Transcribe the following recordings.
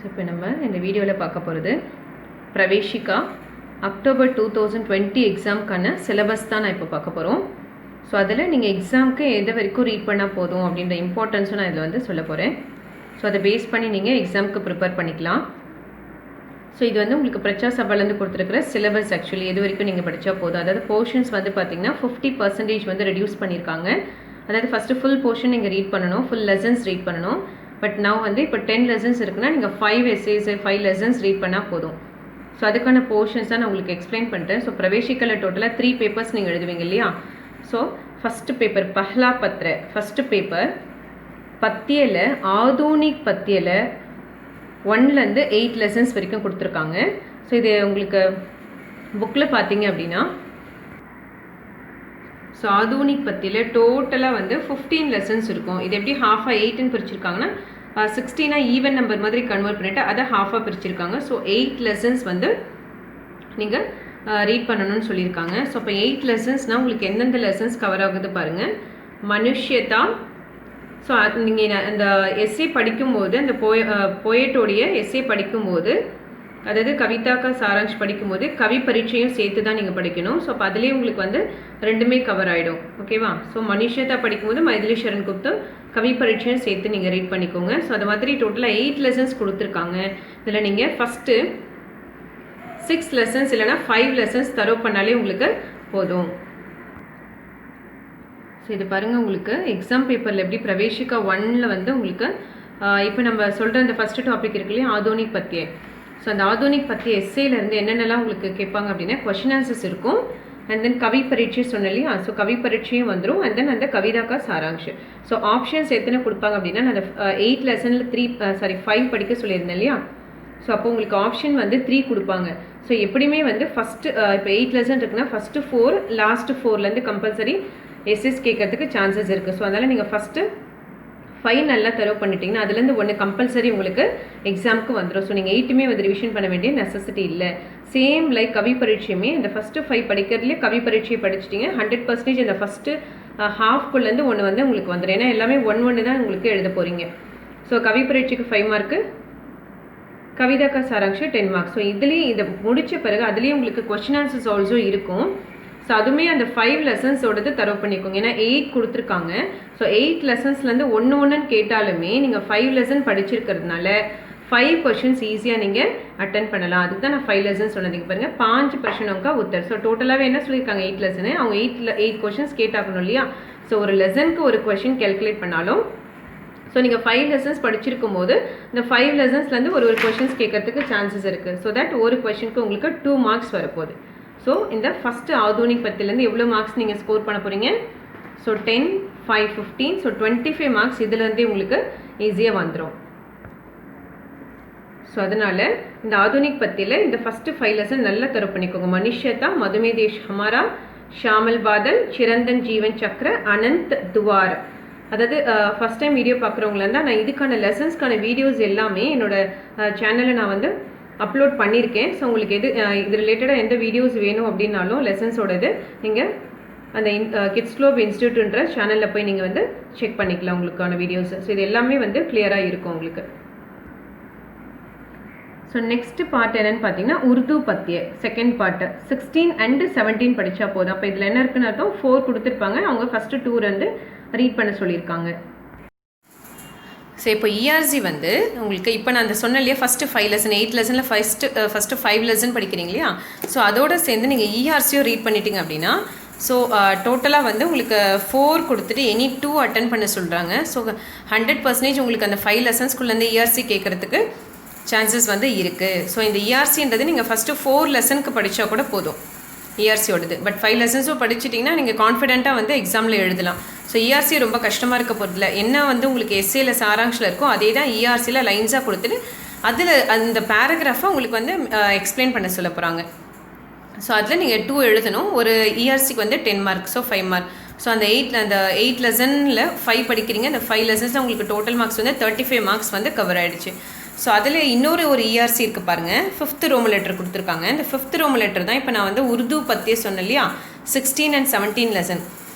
இப்போ நம்ம இந்த வீடியோவில் பார்க்க போகிறது பிரவேஷிகா அக்டோபர் 2020 எக்ஸாமுக்கான சிலபஸ் தான் நான் இப்போ பார்க்க போகிறோம். ஸோ அதில் நீங்கள் எக்ஸாமுக்கு எது வரைக்கும் ரீட் பண்ணால் போதும் அப்படின்ற இம்பார்ட்டன்ஸும் நான் இதில் வந்து சொல்ல போகிறேன். ஸோ அதை பேஸ் பண்ணி நீங்கள் எக்ஸாமுக்கு ப்ரிப்பேர் பண்ணிக்கலாம். ஸோ இது வந்து உங்களுக்கு பிரச்சா சபாலேருந்து கொடுத்துருக்கிற சிலபஸ். ஆக்சுவலி எது வரைக்கும் நீங்கள் படித்தா போதும். அதாவது போர்ஷன்ஸ் வந்து பார்த்திங்கன்னா 50% வந்து ரெடியூஸ் பண்ணியிருக்காங்க. அதாவது ஃபஸ்ட்டு ஃபுல் போர்ஷன் நீங்கள் ரீட் பண்ணணும், ஃபுல் லெசன்ஸ் ரீட் பண்ணணும். பட் நான் வந்து இப்போ 10 லெசன்ஸ் இருக்குன்னா நீங்கள் 5 essays 5 லெசன்ஸ் ரீட் பண்ணால் போதும். ஸோ அதுக்கான போர்ஷன்ஸ் தான் நான் உங்களுக்கு எக்ஸ்பிளைன் பண்ணிட்டேன். ஸோ பிரவேஷிக்காவில் டோட்டலாக 3 பேப்பர்ஸ் நீங்கள் எழுதுவீங்க இல்லையா. ஸோ ஃபஸ்ட்டு பேப்பர் பஹ்லா பத்ர, ஃபஸ்ட்டு பேப்பர் பத்தியில் ஆதூனிக் பத்தியில் 1லேருந்து 8 லெசன்ஸ் வரைக்கும் கொடுத்துருக்காங்க. ஸோ இது உங்களுக்கு புக்கில் பார்த்தீங்க அப்படின்னா ஸோ ஆதூனிக் பத்தியில் டோட்டலாக வந்து 15 லெசன்ஸ் இருக்கும். இது எப்படி ஹாஃபாக 8ன்னு பிரிச்சிருக்காங்கன்னா 16 ஈவன் நம்பர் மாதிரி கன்வெர்ட் பண்ணிவிட்டு அதை ஹாஃபாக பிரிச்சிருக்காங்க. ஸோ 8 லெசன்ஸ் வந்து நீங்கள் ரீட் பண்ணணும்னு சொல்லியிருக்காங்க. ஸோ இப்போ 8 லெசன்ஸ்னால் உங்களுக்கு எந்தெந்த லெசன்ஸ் கவர் ஆகுது பாருங்கள். மனுஷ்யதா. ஸோ நீங்கள் அந்த எஸ்ஏ படிக்கும்போது அந்த போயட்டோடைய எஸ்ஏ படிக்கும்போது, அதாவது கவிதாக்கா சாராங்ஷ் படிக்கும்போது கவி பரீட்சையும் சேர்த்து தான் நீங்கள் படிக்கணும். ஸோ அப்போ அதுலேயே உங்களுக்கு வந்து ரெண்டுமே கவர் ஆகிடும். ஓகேவா. ஸோ மனுஷதா படிக்கும்போது மைதிலி சரண் குப்து கவி பரீட்சையும் சேர்த்து நீங்கள் ரீட் பண்ணிக்கோங்க. ஸோ அது மாதிரி டோட்டலாக 8 லெசன்ஸ் கொடுத்துருக்காங்க. இதில் நீங்கள் ஃபஸ்ட்டு 6 லெசன்ஸ் இல்லைனா 5 லெசன்ஸ் தரோ பண்ணாலே உங்களுக்கு போதும். ஸோ இது பாருங்கள், உங்களுக்கு எக்ஸாம் பேப்பரில் எப்படி பிரவேஷிகா 1ல் வந்து உங்களுக்கு இப்போ நம்ம சொல்கிற அந்த ஃபஸ்ட்டு டாபிக் இருக்கு இல்லையா, ஆதோனிக் பத்தியே. ஸோ அந்த ஆதோனிக் பற்றி எஸ்ஏலேருந்து என்னென்னலாம் உங்களுக்கு கேட்பாங்க அப்படின்னா கொஷின் ஆன்சர்ஸ் இருக்கும். அண்ட் தென் கவி பரீட்சை சொன்னேன் இல்லையா. ஸோ கவி பரீட்சையும் வந்துடும். அண்ட் தென் அந்த கவிதாக்கா சாராங்ஷ். ஸோ ஆப்ஷன்ஸ் எத்தனை கொடுப்பாங்க அப்படின்னா நான் அந்த 8 லெசனில் 5 படிக்க சொல்லியிருந்தேன் இல்லையா. ஸோ அப்போ உங்களுக்கு ஆப்ஷன் வந்து 3 கொடுப்பாங்க. ஸோ எப்படியுமே வந்து ஃபஸ்ட்டு இப்போ 8 லெசன் இருக்குன்னா ஃபஸ்ட்டு 4 லாஸ்ட்டு 4லேருந்து கம்பல்சரி எஸ்எஸ் கேட்கறதுக்கு சான்சஸ் இருக்குது. ஸோ அதனால் நீங்கள் ஃபஸ்ட்டு 5 நல்லா தரவு பண்ணிட்டீங்கன்னா அதுலேருந்து 1 கம்பல்சரி உங்களுக்கு எக்ஸாமுக்கு வந்துடும். ஸோ நீங்கள் 8மே வந்து ரிவிஷன் பண்ண வேண்டிய நெசசிட்டி இல்லை. சேம் லைக் கவி பரீட்சையுமே இந்த ஃபஸ்ட்டு 5 படிக்கிறதுலேயே கவி பரீட்சையை படிச்சிட்டிங்க 100% இந்த ஃபஸ்ட்டு ஹாஃப்குள்ளேருந்து 1 வந்து உங்களுக்கு வந்துடும். ஏன்னா எல்லாமே 1 தான் உங்களுக்கு எழுத போகிறீங்க. ஸோ கவி பரீட்சைக்கு 5 மார்க்கு, கவிதாக்கா சாராங்ஷு 10 மார்க்ஸ். ஸோ இதுலேயும் இதை முடித்த பிறகு அதுலேயும் உங்களுக்கு கொஸ்டின் ஆன்சர்ஸ் ஆல்சோ இருக்கும். ஸோ அதுவுமே அந்த 5 லெசன்ஸோடது தரவு பண்ணிக்கோங்க. ஏன்னா 8 கொடுத்துருக்காங்க. ஸோ 8 லெசன்ஸ்லேருந்து ஒன்று கேட்டாலுமே நீங்கள் 5 லெசன் படிச்சிருக்கிறதுனால 5 கொஷின்ஸ் ஈஸியாக நீங்கள் அட்டன் பண்ணலாம். அதுக்கு தான் நான் 5 லெசன்ஸ் சொன்னதுக்கு பாருங்கள் 5 பிரச்சனைக்கா உத்தர். ஸோ டோட்டலாகவே என்ன சொல்லியிருக்காங்க 8 லெசனு. அவங்க 8 கொஷின்ஸ் கேட்டாக்கணும் இல்லையா. ஸோ ஒரு லெசனுக்கு ஒரு கொஷின் கேல்குலேட் பண்ணாலும் ஸோ நீங்கள் 5 லெசன்ஸ் படிச்சிருக்கும் போது இந்த 5 லெசன்ஸ்லேருந்து ஒரு கொஷின்ஸ் கேட்கறதுக்கு சான்சஸ் இருக்குது. ஸோ தட் ஒரு கொஷினுக்கு உங்களுக்கு 2 மார்க்ஸ் வரப்போகுது. ஸோ இந்த ஃபஸ்ட்டு ஆதோனிக் பத்திலேருந்து எவ்வளோ மார்க்ஸ் நீங்கள் ஸ்கோர் பண்ண போகிறீங்க. ஸோ 10, 5, 15. ஸோ 25 மார்க்ஸ் இதுலேருந்தே உங்களுக்கு ஈஸியாக வந்துடும். ஸோ அதனால் இந்த ஆதோனிக் பத்தியில் இந்த ஃபஸ்ட்டு 5 லெசன் நல்லா தரவு பண்ணிக்கோங்க. மனுஷ்யதா, மதுமே தேஷ் ஹமாரா, ஷாமல் பாதல், சிரந்தன் ஜீவன் சக்ர, அனந்த் துவார். அதாவது ஃபஸ்ட் டைம் வீடியோ பார்க்குறவங்களா இருந்தால் நான் இதுக்கான லெசன்ஸ்க்கான வீடியோஸ் எல்லாமே என்னோடய சேனலில் நான் வந்து அப்லோட் பண்ணியிருக்கேன். ஸோ உங்களுக்கு இது ரிலேட்டடாக எந்த வீடியோஸ் வேணும் அப்படின்னாலும் லெசன்ஸோடது நீங்கள் அந்த கிட்ஸ் குளோப் இன்ஸ்டியூட்ன்ற சேனலில் போய் நீங்கள் வந்து செக் பண்ணிக்கலாம் உங்களுக்கான வீடியோஸ். ஸோ இது எல்லாமே வந்து கிளியராக இருக்கும் உங்களுக்கு. ஸோ நெக்ஸ்ட் பார்ட் என்னென்னு பார்த்தீங்கன்னா உருது பத்திய செகண்ட் பார்ட்டு 16 and 17 படித்தா போதும். அப்போ இதில் என்ன இருக்குன்னு அர்த்தம் 4 கொடுத்துருப்பாங்க. அவங்க ஃபஸ்ட்டு 2 வந்து ரீட் பண்ண சொல்லியிருக்காங்க. ஸோ இப்போ இஆர்சி வந்து உங்களுக்கு இப்போ நான் அந்த சொன்ன இல்லையா ஃபஸ்ட்டு 5 லெசன் 8 லெசனில் ஃபஸ்ட்டு 5 லெசன் படிக்கிறீங்க இல்லையா. ஸோ அதோடு சேர்ந்து நீங்கள் இஆர்சியும் ரீட் பண்ணிட்டீங்க அப்படின்னா ஸோ டோட்டலாக வந்து உங்களுக்கு 4 கொடுத்துட்டு எனி 2 அட்டன் பண்ண சொல்கிறாங்க. ஸோ 100% உங்களுக்கு அந்த 5 லெசன்ஸ்குள்ளேருந்து இஆர்சி கேட்குறதுக்கு சான்சஸ் வந்து இருக்குது. ஸோ இந்த இஆர்சின்றது நீங்கள் ஃபஸ்ட்டு 4 லெசனுக்கு படித்தா கூட போதும் இஆர்சியோடது. பட் 5 லெசன்ஸும் படிச்சிட்டிங்கன்னா நீங்கள் கான்ஃபிடென்ட்டாக வந்து எக்ஸாமில் எழுதலாம். ஸோ இஆர்சி ரொம்ப கஷ்டமாக இருக்க போகிறதில்ல. என்ன வந்து உங்களுக்கு எஸ்ஏல சாராங்ஷில் இருக்கோ அதே தான் இஆர்சியில் லைன்ஸாக கொடுத்துட்டு அதில் அந்த பேராகிராஃபை உங்களுக்கு வந்து எக்ஸ்பிளைன் பண்ண சொல்ல போகிறாங்க. ஸோ அதில் நீங்கள் 2 எழுதணும். ஒரு இஆர்சிக்கு வந்து 10 மார்க், ஸோ 5 மார்க். ஸோ அந்த 8 லெசனில் 5 படிக்கிறீங்க. அந்த 5 லெசன்ஸில் உங்களுக்கு டோட்டல் மார்க்ஸ் வந்து 35 மார்க்ஸ் வந்து கவர் ஆகிடுச்சு. ஸோ அதில் இன்னொரு இஆர்சி இருக்குது பாருங்கள். 5th ரோமன் லெட்டர் கொடுத்துருக்காங்க. இந்த 5th ரோமன் லெட்டர் தான் இப்போ நான் வந்து உருது பற்றியே சொன்னேன் இல்லையா 16 and 17 லெசன்.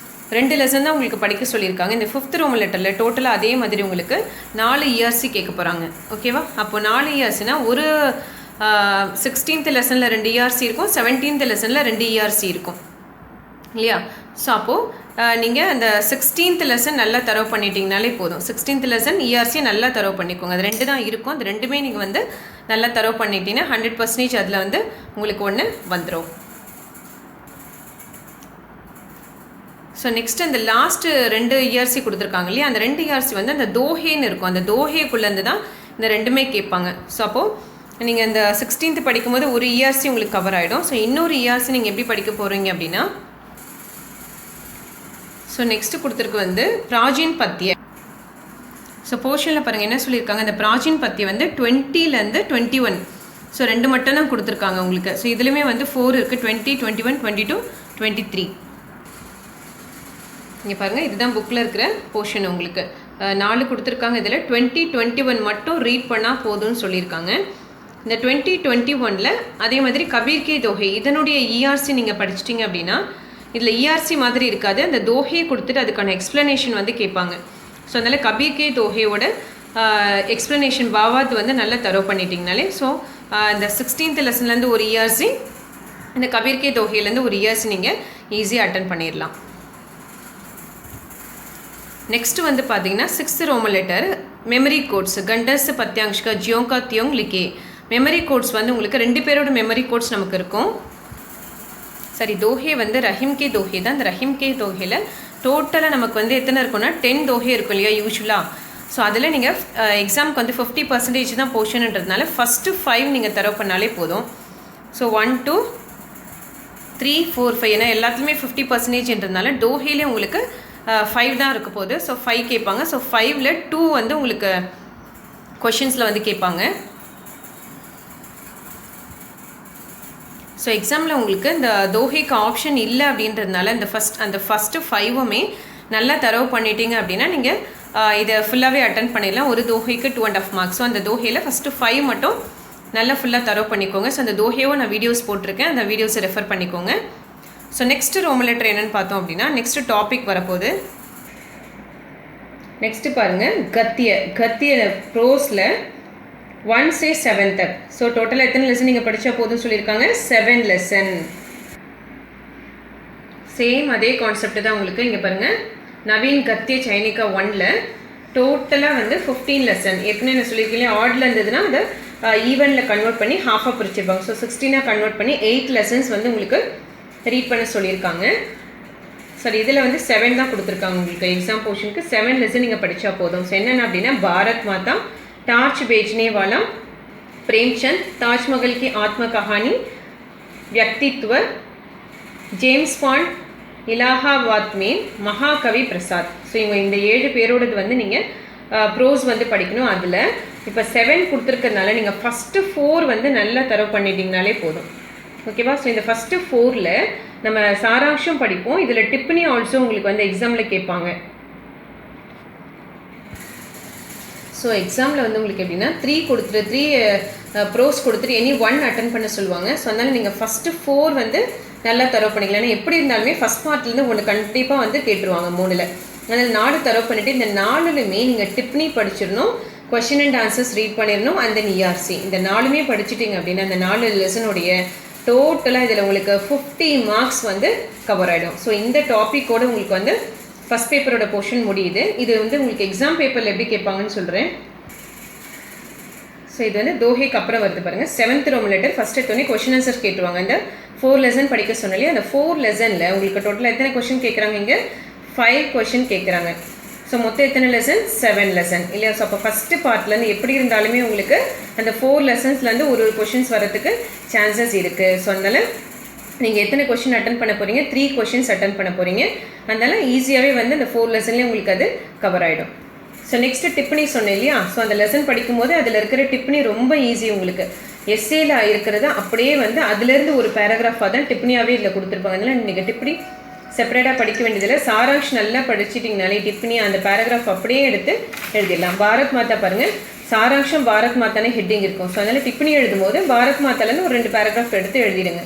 2 லெசன் தான் உங்களுக்கு படிக்க சொல்லியிருக்காங்க. இந்த 5th ரோமன் லெட்டரில் டோட்டலாக அதே மாதிரி உங்களுக்கு 4 இயர்சி கேட்க போகிறாங்க. ஓகேவா? அப்போ 4 இயர்ஸ்னா ஒரு 16th லெசனில் 2 இயர்சி இருக்கும், 17th லெசனில் 2 இயர்சி இருக்கும் இல்லையா? ஸோ அப்போது நீங்கள் அந்த 16th லெசன் நல்லா தரவு பண்ணிட்டீங்கனாலே போதும். 16th லெசன் இயர்சி நல்லா தரவு பண்ணிக்கோங்க. அது 2 தான் இருக்கும். அது 2மே நீங்கள் வந்து நல்லா தரவு பண்ணிட்டீங்கன்னா 100% அதில் வந்து உங்களுக்கு ஒன்று வந்துடும். ஸோ நெக்ஸ்ட் அந்த லாஸ்ட்டு 2 இயர்சி கொடுத்துருக்காங்க இல்லையா? அந்த 2 இயர்சி வந்து அந்த தோஹேன்னு இருக்கும். அந்த தோஹேக்குள்ளேருந்து தான் இந்த 2மே கேட்பாங்க. ஸோ அப்போது நீங்கள் இந்த 16th படிக்கும்போது ஒரு இயர்சி உங்களுக்கு கவர் ஆகிடும். ஸோ இன்னொரு இயர்சி நீங்கள் எப்படி படிக்க போகிறீங்க அப்படின்னா, ஸோ நெக்ஸ்ட்டு கொடுத்துருக்கு வந்து பிராஜீன் பத்திய. ஸோ போர்ஷனில் பாருங்கள் என்ன சொல்லியிருக்காங்க, இந்த பிராஜீன் பத்திய வந்து 20லேருந்து 21. ஸோ 2 மட்டும் தான் கொடுத்துருக்காங்க உங்களுக்கு. ஸோ இதுலேயுமே வந்து 4 இருக்குது, 20, 21, 22, 23. இங்கே பாருங்கள், இதுதான் புக்கில் இருக்கிற போர்ஷன். உங்களுக்கு 4 கொடுத்துருக்காங்க. இதில் 20, 21 மட்டும் ரீட் பண்ணால் போதும்னு சொல்லியிருக்காங்க. இந்த 2021ல் அதே மாதிரி கபீர் கே தோஹே இதனுடைய இஆர்சி நீங்கள் படிச்சிட்டிங்க அப்படின்னா இதில் இஆர்சி மாதிரி இருக்காது. அந்த தோஹே கொடுத்துட்டு அதுக்கான எக்ஸ்ப்ளனேஷன் வந்து கேட்பாங்க. ஸோ அதனால் கபீர் கே தோஹேயோட எக்ஸ்ப்ளனேஷன் பாவாத் வந்து நல்லா தரவு பண்ணிட்டீங்கனாலே ஸோ இந்த 16th லெசன்லேருந்து ஒரு இஆர்சி, இந்த கபீர் கே தோஹேலேருந்து ஒரு இஆர்சி நீங்கள் ஈஸியாக அட்டன் பண்ணிடலாம். நெக்ஸ்ட் வந்து பார்த்தீங்கன்னா 6th roman letter memory codes கண்டஸ் பத்யாங்ஷ்கா ஜியோங்கா தியோங் லிகே. மெமரி கோட்ஸ் வந்து உங்களுக்கு 2 பேரோட மெமரி கோட்ஸ் நமக்கு இருக்கும். சரி, தோஹே வந்து ரஹீம் கே தோஹே தான். இந்த ரஹீம் கே தோஹேல டோட்டலாக நமக்கு வந்து எத்தனை இருக்குன்னா 10 தோஹே இருக்கும் இல்லையா யூஸ்வலாக. ஸோ அதில் நீங்கள் எக்ஸாமுக்கு வந்து 50% தான் போர்ஷன்ன்றதுனால ஃபஸ்ட்டு 5 நீங்கள் தரவு பண்ணாலே போதும். ஸோ 1, 2, 3, 4, 5 ஏன்னா எல்லாத்துலேயுமே 50%ன்றதுனால தோஹேலே உங்களுக்கு 5 தான் இருக்க போகுது. ஸோ 5 கேட்பாங்க. ஸோ 5ல் 2 வந்து உங்களுக்கு கொஷின்ஸில் வந்து கேட்பாங்க. ஸோ எக்ஸாமில் உங்களுக்கு இந்த தோஹேக்கு ஆப்ஷன் இல்லை அப்படின்றதுனால அந்த ஃபஸ்ட்டு 5மே நல்லா தரவு பண்ணிட்டீங்க அப்படின்னா நீங்கள் இதை ஃபுல்லாகவே அட்டன் பண்ணிடலாம். ஒரு தோஹேக்கு 2.5 மார்க்ஸ். ஸோ அந்த தோஹேயில் ஃபஸ்ட்டு 5 மட்டும் நல்லா ஃபுல்லாக தரவு பண்ணிக்கோங்க. ஸோ அந்த தோஹேவை நான் வீடியோஸ் போட்டிருக்கேன், அந்த வீடியோஸை ரெஃபர் பண்ணிக்கோங்க. ஸோ நெக்ஸ்ட்டு ரோமன் லெட்டர் என்னென்னு பார்த்தோம் அப்படின்னா நெக்ஸ்ட்டு டாபிக் வரப்போகுது. நெக்ஸ்ட்டு பாருங்கள், கத்திய ப்ரோஸில் 1 से 7 तक. ஸோ டோட்டலாக எத்தனை லெசன் நீங்கள் படித்தா போதும்னு சொல்லியிருக்காங்க? 7 லெசன். சேம் அதே கான்செப்ட் தான் உங்களுக்கு. இங்கே பாருங்கள், நவீன் கத்திய சைனிகா 1ல் டோட்டலாக வந்து 15 லெசன். ஏற்கனவே நான் சொல்லியிருக்கேன், ஆர்டில் இருந்ததுன்னா அதை ஈவனில் கன்வெர்ட் பண்ணி ஹாஃபாக பிரிச்சிருப்பாங்க. ஸோ 16 கன்வெர்ட் பண்ணி 8 லெசன்ஸ் வந்து உங்களுக்கு ரீட் பண்ண சொல்லியிருக்காங்க. சரி, இதில் வந்து 7 தான் கொடுத்துருக்காங்க உங்களுக்கு. எக்ஸாம் போர்ஷனுக்கு 7 லெசன் நீங்கள் படித்தா போதும். ஸோ என்னென்ன அப்படின்னா பாரத் மாதா, டார்ச் बेचने वाला, प्रेमचंद, ताजमहल की आत्म कहानी, व्यक्तित्व, जेम्स बॉन्ड, इलाहाबाद में महाकवि प्रसाद. ஸோ இவங்க இந்த 7 பேரோடது வந்து நீங்கள் ப்ரோஸ் வந்து படிக்கணும். அதில் இப்போ 7 கொடுத்துருக்கறதுனால நீங்கள் ஃபஸ்ட்டு 4 வந்து நல்லா தரவு பண்ணிட்டீங்கனாலே போதும். ஓகேவா? ஸோ இந்த ஃபஸ்ட்டு 4ல் நம்ம சாராம்சம் படிப்போம். இதில் டிப்னி ஆல்சோ உங்களுக்கு வந்து எக்ஸாமில் கேட்பாங்க. ஸோ எக்ஸாமில் வந்து உங்களுக்கு எப்படின்னா 3 ப்ரோஸ் கொடுத்துட்டு எனி 1 அட்டன் பண்ண சொல்லுவாங்க. ஸோ அதனால் நீங்கள் ஃபஸ்ட்டு 4 வந்து நல்லா தரவு பண்ணிக்கலாம். ஏன்னா எப்படி இருந்தாலுமே ஃபஸ்ட் பார்ட்லேருந்து ஒன்று கண்டிப்பாக வந்து கேட்டுருவாங்க 3ல். அதனால் 4 தரவு பண்ணிவிட்டு இந்த 4லுமே நீங்கள் டிப்னி படிச்சிடணும், கொஷின் அண்ட் ஆன்சர்ஸ் ரீட் பண்ணிடணும், அண்ட் தென் இஆர்சி. இந்த 4மே படிச்சிட்டிங்க அப்படின்னா அந்த 4 லெசனுடைய டோட்டலாக இதில் உங்களுக்கு 50 மார்க்ஸ் வந்து கவர் ஆகிடும். ஸோ இந்த டாப்பிக்கோடு உங்களுக்கு வந்து ஃபஸ்ட் பேப்பரோட போர்ஷன் முடியுது. இது வந்து உங்களுக்கு எக்ஸாம் பேப்பரில் எப்படி கேட்பாங்கன்னு சொல்கிறேன். ஸோ இது வந்து தோஹேக்கு அப்புறம் வருது பாருங்கள். 7th ரோமன் லெட்டர் ஃபஸ்ட் எடுத்தோடனே கொஷின் ஆன்சர் கேட்டுருவாங்க. இந்த 4 லெசன் படிக்க சொன்னாலே அந்த 4 லெசனில் உங்களுக்கு டோட்டலாக எத்தனை கொஷின் கேட்குறாங்க? இங்கே 5 கொஷின் கேட்குறாங்க. ஸோ மொத்தம் எத்தனை லெசன்? 7 லெசன் இல்லையா? ஸோ அப்போ ஃபஸ்ட்டு பார்ட்லேருந்து எப்படி இருந்தாலுமே உங்களுக்கு அந்த 4 லெசன்ஸ்லேருந்து ஒரு கொஷின்ஸ் வரதுக்கு சான்சஸ் இருக்குது. ஸோ அதனால் நீங்கள் எத்தனை கொஷின் அட்டன் பண்ண போகிறீங்க? 3 கொஷின்ஸ் அட்டன் பண்ண போகிறீங்க. அதனால் ஈஸியாகவே வந்து அந்த 4 லெசன்லேயே உங்களுக்கு அது கவர் ஆகிடும். ஸோ நெக்ஸ்ட்டு டிப்னி சொன்னேன் இல்லையா? ஸோ அந்த லெசன் படிக்கும்போது அதில் இருக்கிற டிப்னி ரொம்ப ஈஸி உங்களுக்கு. எஸ்ஏல இருக்கிறத அப்படியே வந்து அதுலேருந்து ஒரு பேராகிராஃபாக தான் டிப்னியாகவே இதில் கொடுத்துருப்பாங்க. அதனால் நீங்கள் டிப்னி செப்பரேட்டாக படிக்க வேண்டியதில்லை. சாராம்ஷ் நல்லா படிச்சிட்டிங்கனாலே டிப்னி அந்த பேராகிராஃப் அப்படியே எடுத்து எழுதிடலாம். பாரத் மாதா பாருங்கள், சாராம்சம் பாரத் மாதானே ஹெட்டிங் இருக்கும். ஸோ அதனால் டிப்னி எழுதும்போது பாரத் மாதாலேருந்து ஒரு 2 பேராகிராஃப் எடுத்து எழுதிடுங்க.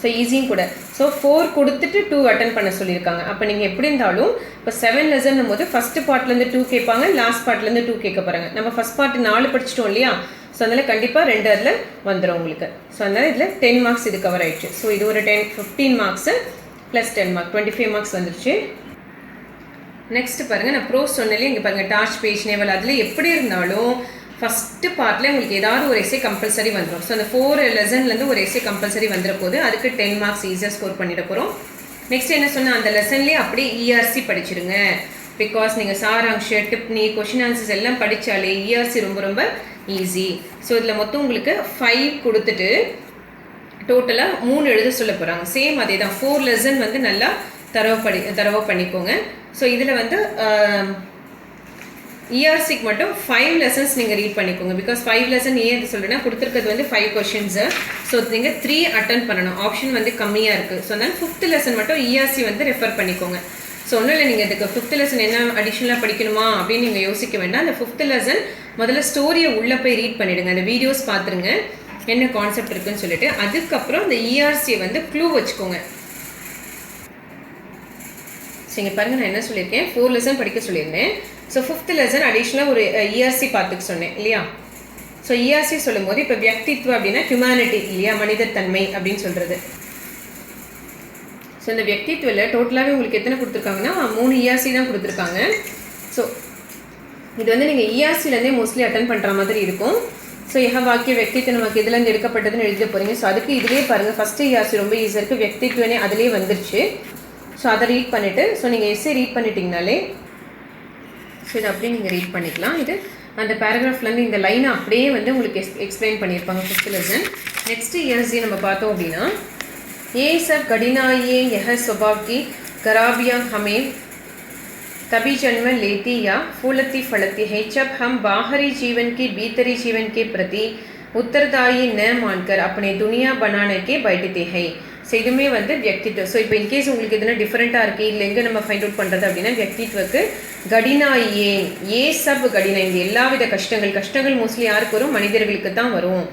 ஸோ ஈஸியும் கூட. ஸோ 4 கொடுத்துட்டு 2 அட்டன் பண்ண சொல்லியிருக்காங்க. அப்போ நீங்கள் எப்படி இருந்தாலும் இப்போ 7 லெசன்னும் போது ஃபஸ்ட்டு பார்ட்லேருந்து 2 கேட்பாங்க, லாஸ்ட் பார்ட்லேருந்து 2 கேட்க போகிறாங்க. நம்ம ஃபஸ்ட் பார்ட் 4 படிச்சிட்டோம் இல்லையா? ஸோ அதனால் கண்டிப்பாக 2 அதில் வந்துடும் உங்களுக்கு. ஸோ அதனால் இதில் 10 மார்க்ஸ் இது கவர் ஆகிடுச்சு. ஸோ இது ஒரு 15 மார்க்ஸு ப்ளஸ் 10 மார்க் 25 மார்க்ஸ் வந்துருச்சு. நெக்ஸ்ட்டு பாருங்கள், நான் ப்ரோஸ் சொன்னாலே இங்கே பாருங்கள் டார்ச் பேஜ் நேவல் அதில் எப்படி இருந்தாலும் ஃபஸ்ட்டு பார்ட்டில் உங்களுக்கு ஏதாவது ஒரு எஸ்ஸே கம்பல்சரி வந்துடும். ஸோ அந்த 4 லெசன்லேருந்து ஒரு எஸ்ஸே கம்பல்சரி வந்துட போது அதுக்கு 10 மார்க்ஸ் ஈஸியாக ஸ்கோர் பண்ணிட போகிறோம். நெக்ஸ்ட் என்ன சொன்னால் அந்த லெசன்லேயே அப்படியே இஆர்சி படிச்சிருங்க. பிகாஸ் நீங்கள் சாராங்ஷ, டிப்னி, கொஷின் ஆன்சர்ஸ் எல்லாம் படித்தாலே இஆர்சி ரொம்ப ரொம்ப ஈஸி. ஸோ இதில் மொத்தம் உங்களுக்கு 5 கொடுத்துட்டு டோட்டலாக 3 எழுத சொல்ல போகிறாங்க. சேம் அதே தான் 4 லெசன் வந்து நல்லா தரவு பண்ணிக்கோங்க. ஸோ இதில் வந்து இஆர்சிக்கு மட்டும் 5 லெசன்ஸ் நீங்கள் ரீட் பண்ணிக்கோங்க. பிகாஸ் 5 லெசன் ஏன் இது சொல்கிறேன்னா கொடுத்துருக்கிறது வந்து 5 கொஷின்ஸு. ஸோ நீங்கள் 3 அட்டன் பண்ணணும். ஆப்ஷன் வந்து கம்மியாக இருக்குது. ஸோ அதனால் 5th லெசன் மட்டும் இஆர்சி வந்து ரெஃபர் பண்ணிக்கோங்க. ஸோ ஒன்றும் இல்லை, நீங்கள் இதுக்கு 5th லெசன் என்ன அடிஷ்னலாக படிக்கணுமா அப்படின்னு நீங்கள் யோசிக்க வேண்டாம். அந்த 5th லெசன் முதல்ல ஸ்டோரியை உள்ளே போய் ரீட் பண்ணிவிடுங்க. அந்த வீடியோஸ் பார்த்துருங்க என்ன கான்செப்ட் இருக்குன்னு சொல்லிட்டு. அதுக்கப்புறம் அந்த இஆர்சியை வந்து க்ளூ வச்சுக்கோங்க. ஸோ இங்கே பாருங்கள், நான் என்ன சொல்லியிருக்கேன், 4 லெசன் படிக்க சொல்லியிருந்தேன். ஸோ 5th லெசன் அடிஷ்னலாக ஒரு இஆர்சி பார்த்துக்க சொன்னேன் இல்லையா? ஸோ இஆர்சி சொல்லும் போது இப்போ வியக்தித்வம் அப்படின்னா ஹியூமனிட்டி இல்லையா, மனிதத்தன்மை அப்படின்னு சொல்கிறது. ஸோ இந்த வியக்தித்வில் டோட்டலாகவே உங்களுக்கு எத்தனை கொடுத்துருக்காங்கன்னா 3 இஆர்சி தான் கொடுத்துருக்காங்க. ஸோ இது வந்து நீங்கள் இஆர்சிலேருந்தே மோஸ்ட்லி அட்டன் பண்ணுற மாதிரி இருக்கும். ஸோ யஹ வாக்கிய வியக்தித்வ நமக்கு இதுலேருந்து எடுக்கப்பட்டதுன்னு எழுத போகிறீங்க. ஸோ அதுக்கு இதுவே பாருங்கள், ஃபஸ்ட்டு இஆர்சி ரொம்ப ஈஸியாக இருக்குது, வியக்தித்வனே அதிலே வந்துருச்சு. ஸோ அதை ரீட் பண்ணிவிட்டு ஸோ நீங்கள் எஸ்ஸே ரீட் பண்ணிட்டீங்கனாலே ஸோ இதை அப்படியே நீங்கள் ரீட் பண்ணிக்கலாம். இது அந்த பேராகிராஃப்லேருந்து இந்த லைனை அப்படியே வந்து உங்களுக்கு எக்ஸ்பிளைன் பண்ணியிருப்பாங்க 5th லெசன். நெக்ஸ்ட்டு இஆர்சி நம்ம பார்த்தோம் அப்படின்னா ये सब कठिनाइयाँ यह स्वभाव की खराबियाँ हमें तभी जन्म लेती या फूलती फलती है जब हम बाहरी जीवन की भीतरी जीवन के प्रति उत्तरदायी न मानकर अपने दुनिया बनाने के बैठते हैं. ஸோ இதுவுமே வந்து வியக்தித்வம். ஸோ இப்போ இன்கேஸ் உங்களுக்கு எதுனா டிஃப்ரெண்ட்டாக இருக்குது, இல்லை எங்கே நம்ம ஃபைண்ட் அவுட் பண்ணுறது அப்படின்னா வியக்தித்வக்கு கடினாயே ஏ சப் கடினா, இந்த எல்லா வித கஷ்டங்கள் மோஸ்ட்லி யாருக்கு வரும், மனிதர்களுக்கு தான் வரும்.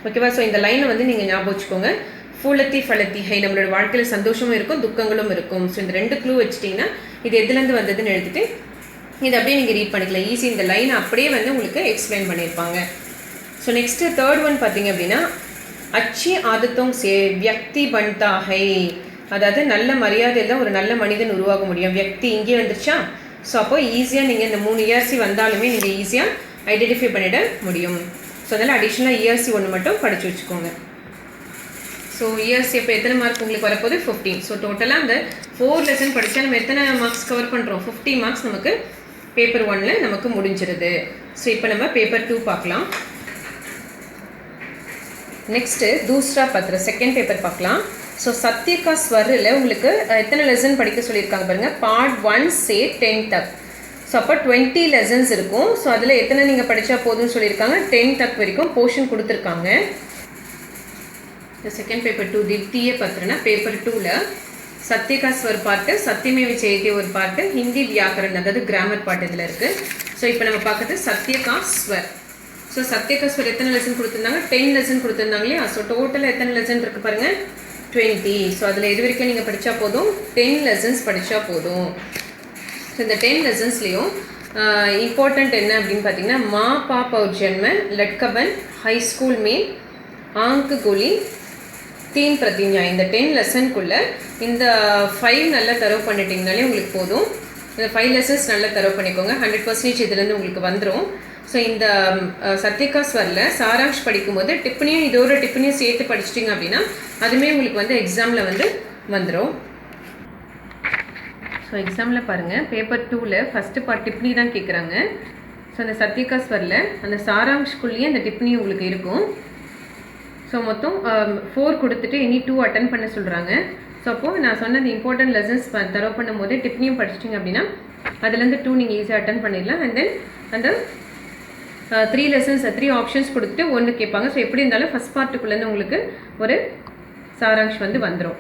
ஓகேவா? ஸோ இந்த லைனை வந்து நீங்கள் ஞாபகம் வச்சுக்கோங்க. ஃபூலத்தி ஃபலத்தி ஹை, நம்மளோட வாழ்க்கையில் சந்தோஷமும் இருக்கும் துக்கங்களும் இருக்கும். ஸோ இந்த 2 க்ளூ வச்சிட்டிங்கன்னா இது எதுலேருந்து வந்ததுன்னு எழுதிட்டு இது அப்படியே நீங்கள் ரீட் பண்ணிக்கலாம். ஈஸி இந்த லைனை அப்படியே வந்து உங்களுக்கு எக்ஸ்பிளைன் பண்ணியிருப்பாங்க. ஸோ நெக்ஸ்ட்டு 3rd ஒன் பார்த்தீங்க அப்படின்னா அச்சி ஆதத்தோங் சே வியக்தி பன்தா ஹை, அதாவது நல்ல மரியாதையில் தான் ஒரு நல்ல மனிதன் உருவாக முடியும். வியக்தி இங்கே வந்துருச்சா? ஸோ அப்போ ஈஸியாக நீங்கள் இந்த 3 இஆர்சி வந்தாலுமே நீங்கள் ஈஸியாக ஐடென்டிஃபை பண்ணிட முடியும். ஸோ அதனால் அடிஷ்னலாக இஆர்சி 1 மட்டும் படித்து வச்சுக்கோங்க. ஸோ இஆர்சி இப்போ எத்தனை மார்க் உங்களுக்கு வரப்போது 15. ஸோ டோட்டலாக அந்த 4 லெசன் படித்தா நம்ம எத்தனை மார்க்ஸ் கவர் பண்ணுறோம், 50 மார்க்ஸ் நமக்கு பேப்பர் 1ல் நமக்கு முடிஞ்சிருது. ஸோ இப்போ நம்ம பேப்பர் 2 பார்க்கலாம். நெக்ஸ்ட்டு தூஸ்ரா பத்திர செகண்ட் பேப்பர் பார்க்கலாம். ஸோ சத்யகா ஸ்வரில் உங்களுக்கு எத்தனை லெசன் படிக்க சொல்லியிருக்காங்க பாருங்கள். பார்ட் 1 से 10 तक. ஸோ அப்போ 20 லெசன்ஸ் இருக்கும். ஸோ அதில் எத்தனை நீங்கள் படித்தா போதும்னு சொல்லியிருக்காங்க, 10 தக் வரைக்கும் போர்ஷன் கொடுத்துருக்காங்க. இந்த செகண்ட் பேப்பர் 2 திவ்திய பத்திரனா பேப்பர் 2ல் சத்யகா ஸ்வர் பாட்டு, சத்தியமேவ ஜெயதே ஒரு பாட்டு, ஹிந்தி வியாக்கரன் அதாவது கிராமர் பாட்டு இதில் இருக்குது. ஸோ இப்போ நம்ம பார்க்குறது சத்யகா ஸ்வர். ஸோ சத்யகா ஸ்வர் எத்தனை லெசன் கொடுத்துருந்தாங்க, 10 லெசன் கொடுத்துருந்தாங்க இல்லையா? ஸோ டோட்டலாக எத்தனை லெசன் இருக்குது பாருங்கள், 20. ஸோ அதில் எது வரைக்கும் நீங்கள் படித்தா போதும், 10 லெசன்ஸ் படித்தா போதும். ஸோ இந்த 10 லெசன்ஸ்லேயும் இம்பார்ட்டண்ட் என்ன அப்படின்னு பார்த்தீங்கன்னா மா பாப் और जन्म लटकबन हाई स्कूल में आंक गोली 3 प्रतिज्ञा, இந்த 10 லெசனுக்குள்ளே இந்த 5 நல்லா தரவு பண்ணிட்டீங்கனாலே உங்களுக்கு போதும். இந்த 5 லெசன்ஸ் நல்லா தரவு பண்ணிக்கோங்க. 100% இதுலேருந்து உங்களுக்கு வந்துடும். ஸோ இந்த சத்யகா ஸ்வரில் சாராங்ஷ் படிக்கும்போது டிப்பனியும் இதோட டிப்பனியும் சேர்த்து படிச்சிட்டிங்க அப்படின்னா அதுவுமே உங்களுக்கு வந்து எக்ஸாமில் வந்து வந்துடும். ஸோ எக்ஸாமில் பாருங்கள் பேப்பர் 2ல் ஃபஸ்ட்டு பார்ட் டிப்னி தான் கேட்குறாங்க. ஸோ அந்த சத்யகா ஸ்வரில் அந்த சாராங்ஷ்குள்ளேயே அந்த டிப்னி உங்களுக்கு இருக்கும். ஸோ மொத்தம் 4 கொடுத்துட்டு இனி 2 அட்டன் பண்ண சொல்கிறாங்க. ஸோ அப்போது நான் சொன்ன அந்த இம்பார்ட்டன்ட் லெசன்ஸ் தரவு பண்ணும் போது டிப்னியும் படிச்சிட்டிங்க அப்படின்னா அதுலேருந்து 2 நீங்கள் ஈஸியாக அட்டன் பண்ணிடலாம். அண்ட் தென் அந்த 3 லெசன்ஸ் 3 ஆப்ஷன்ஸ் கொடுத்துட்டு 1 கேட்பாங்க. ஸோ எப்படி இருந்தாலும் ஃபஸ்ட் பார்ட்டுக்குள்ளேருந்து உங்களுக்கு ஒரு சாராங்ஷ் வந்து வந்துடும்.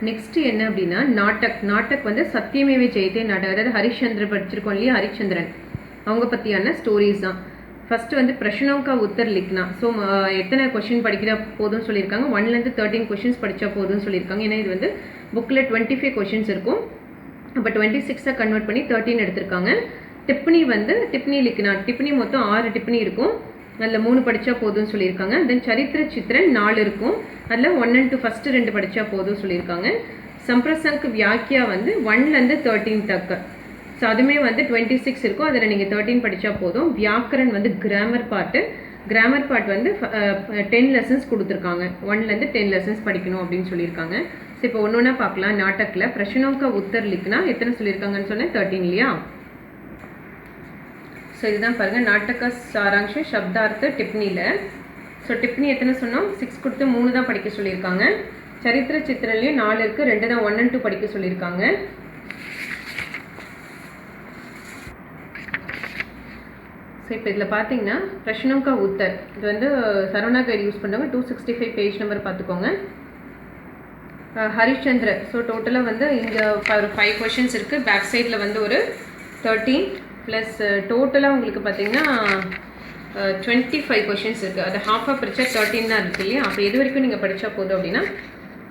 நெக்ஸ்ட்டு என்ன அப்படின்னா நாட்டக் வந்து சத்தியமேவ ஜெயதே நாடகம், அதாவது ஹரிச்சந்திரன் படிச்சிருக்கோம் இல்லையா, ஹரிச்சந்திரன் அவங்க பற்றியான ஸ்டோரிஸ் தான். ஃபஸ்ட்டு வந்து பிரஷ்னோं का उत्तर लिखना. ஸோ எத்தனை கொஷின் படிக்கிறா போதும்னு சொல்லியிருக்காங்க, 1லேருந்து 13 கொஷின்ஸ் படித்தா போதும்னு சொல்லியிருக்காங்க. ஏன்னா இது வந்து புக்கில் 25 கொஷின்ஸ் இருக்கும், அப்போ 26 கன்வெர்ட் பண்ணி 13 எடுத்திருக்காங்க. டிப்னி வந்து டிப்னி லிக்னா, டிப்னி மொத்தம் 6 டிப்னி இருக்கும், அதில் 3 படித்தா போதும்னு சொல்லியிருக்காங்க. தென் சரித்திர சித்திரன் 4 இருக்கும், அதில் 1 and 2 ஃபஸ்ட்டு 2 படித்தா போதும்னு சொல்லியிருக்காங்க. சம்பிரசங்க் வியாக்கியா வந்து 1லேருந்து 13 தக்க, ஸோ அதுவுமே வந்து 26 இருக்கும், அதில் நீங்கள் 13 படித்தா போதும். வியாக்கரன் வந்து கிராமர் பார்ட் வந்து 10 லெசன்ஸ் கொடுத்துருக்காங்க, 1லேருந்து 10 லெசன்ஸ் படிக்கணும் அப்படின்னு சொல்லியிருக்காங்க. ஸோ இப்போ ஒன்று ஒன்றா பார்க்கலாம். நாட்டக்கில் பிரஷ்னோं का उत्तर लिखना எத்தனை சொல்லியிருக்காங்கன்னு சொன்னேன், 13 இல்லையா? ஸோ இதுதான் பாருங்கள், நாட்டக சாராங்ஷ சப்தார்த்த டிப்னியில். ஸோ டிப்னி எத்தனை சொன்னோம், 6 கொடுத்து 3 தான் படிக்க சொல்லியிருக்காங்க. சரித்திர சித்திரன்லேயும் 4 இருக்குது, 2 தான் 1 and 2 படிக்க சொல்லியிருக்காங்க. ஸோ இப்போ இதில் பார்த்தீங்கன்னா பிரஷ்னோं का उत्तर இது வந்து சரவணா கைடு யூஸ் பண்ணுறவங்க 265 பேஜ் நம்பர் பார்த்துக்கோங்க. ஹரிச்சந்திர, ஸோ டோட்டலாக வந்து இங்கே ஒரு 5 கொஷின்ஸ் இருக்குது, பேக் சைடில் வந்து ஒரு 13 ப்ளஸ் டோட்டலாக உங்களுக்கு பார்த்தீங்கன்னா 25 கொஷின்ஸ் இருக்குது. அது ஹாஃபாக பிரித்தா 13 தான் இருக்குது இல்லையா? அப்போ எது வரைக்கும் நீங்கள் படித்தா போதும் அப்படின்னா,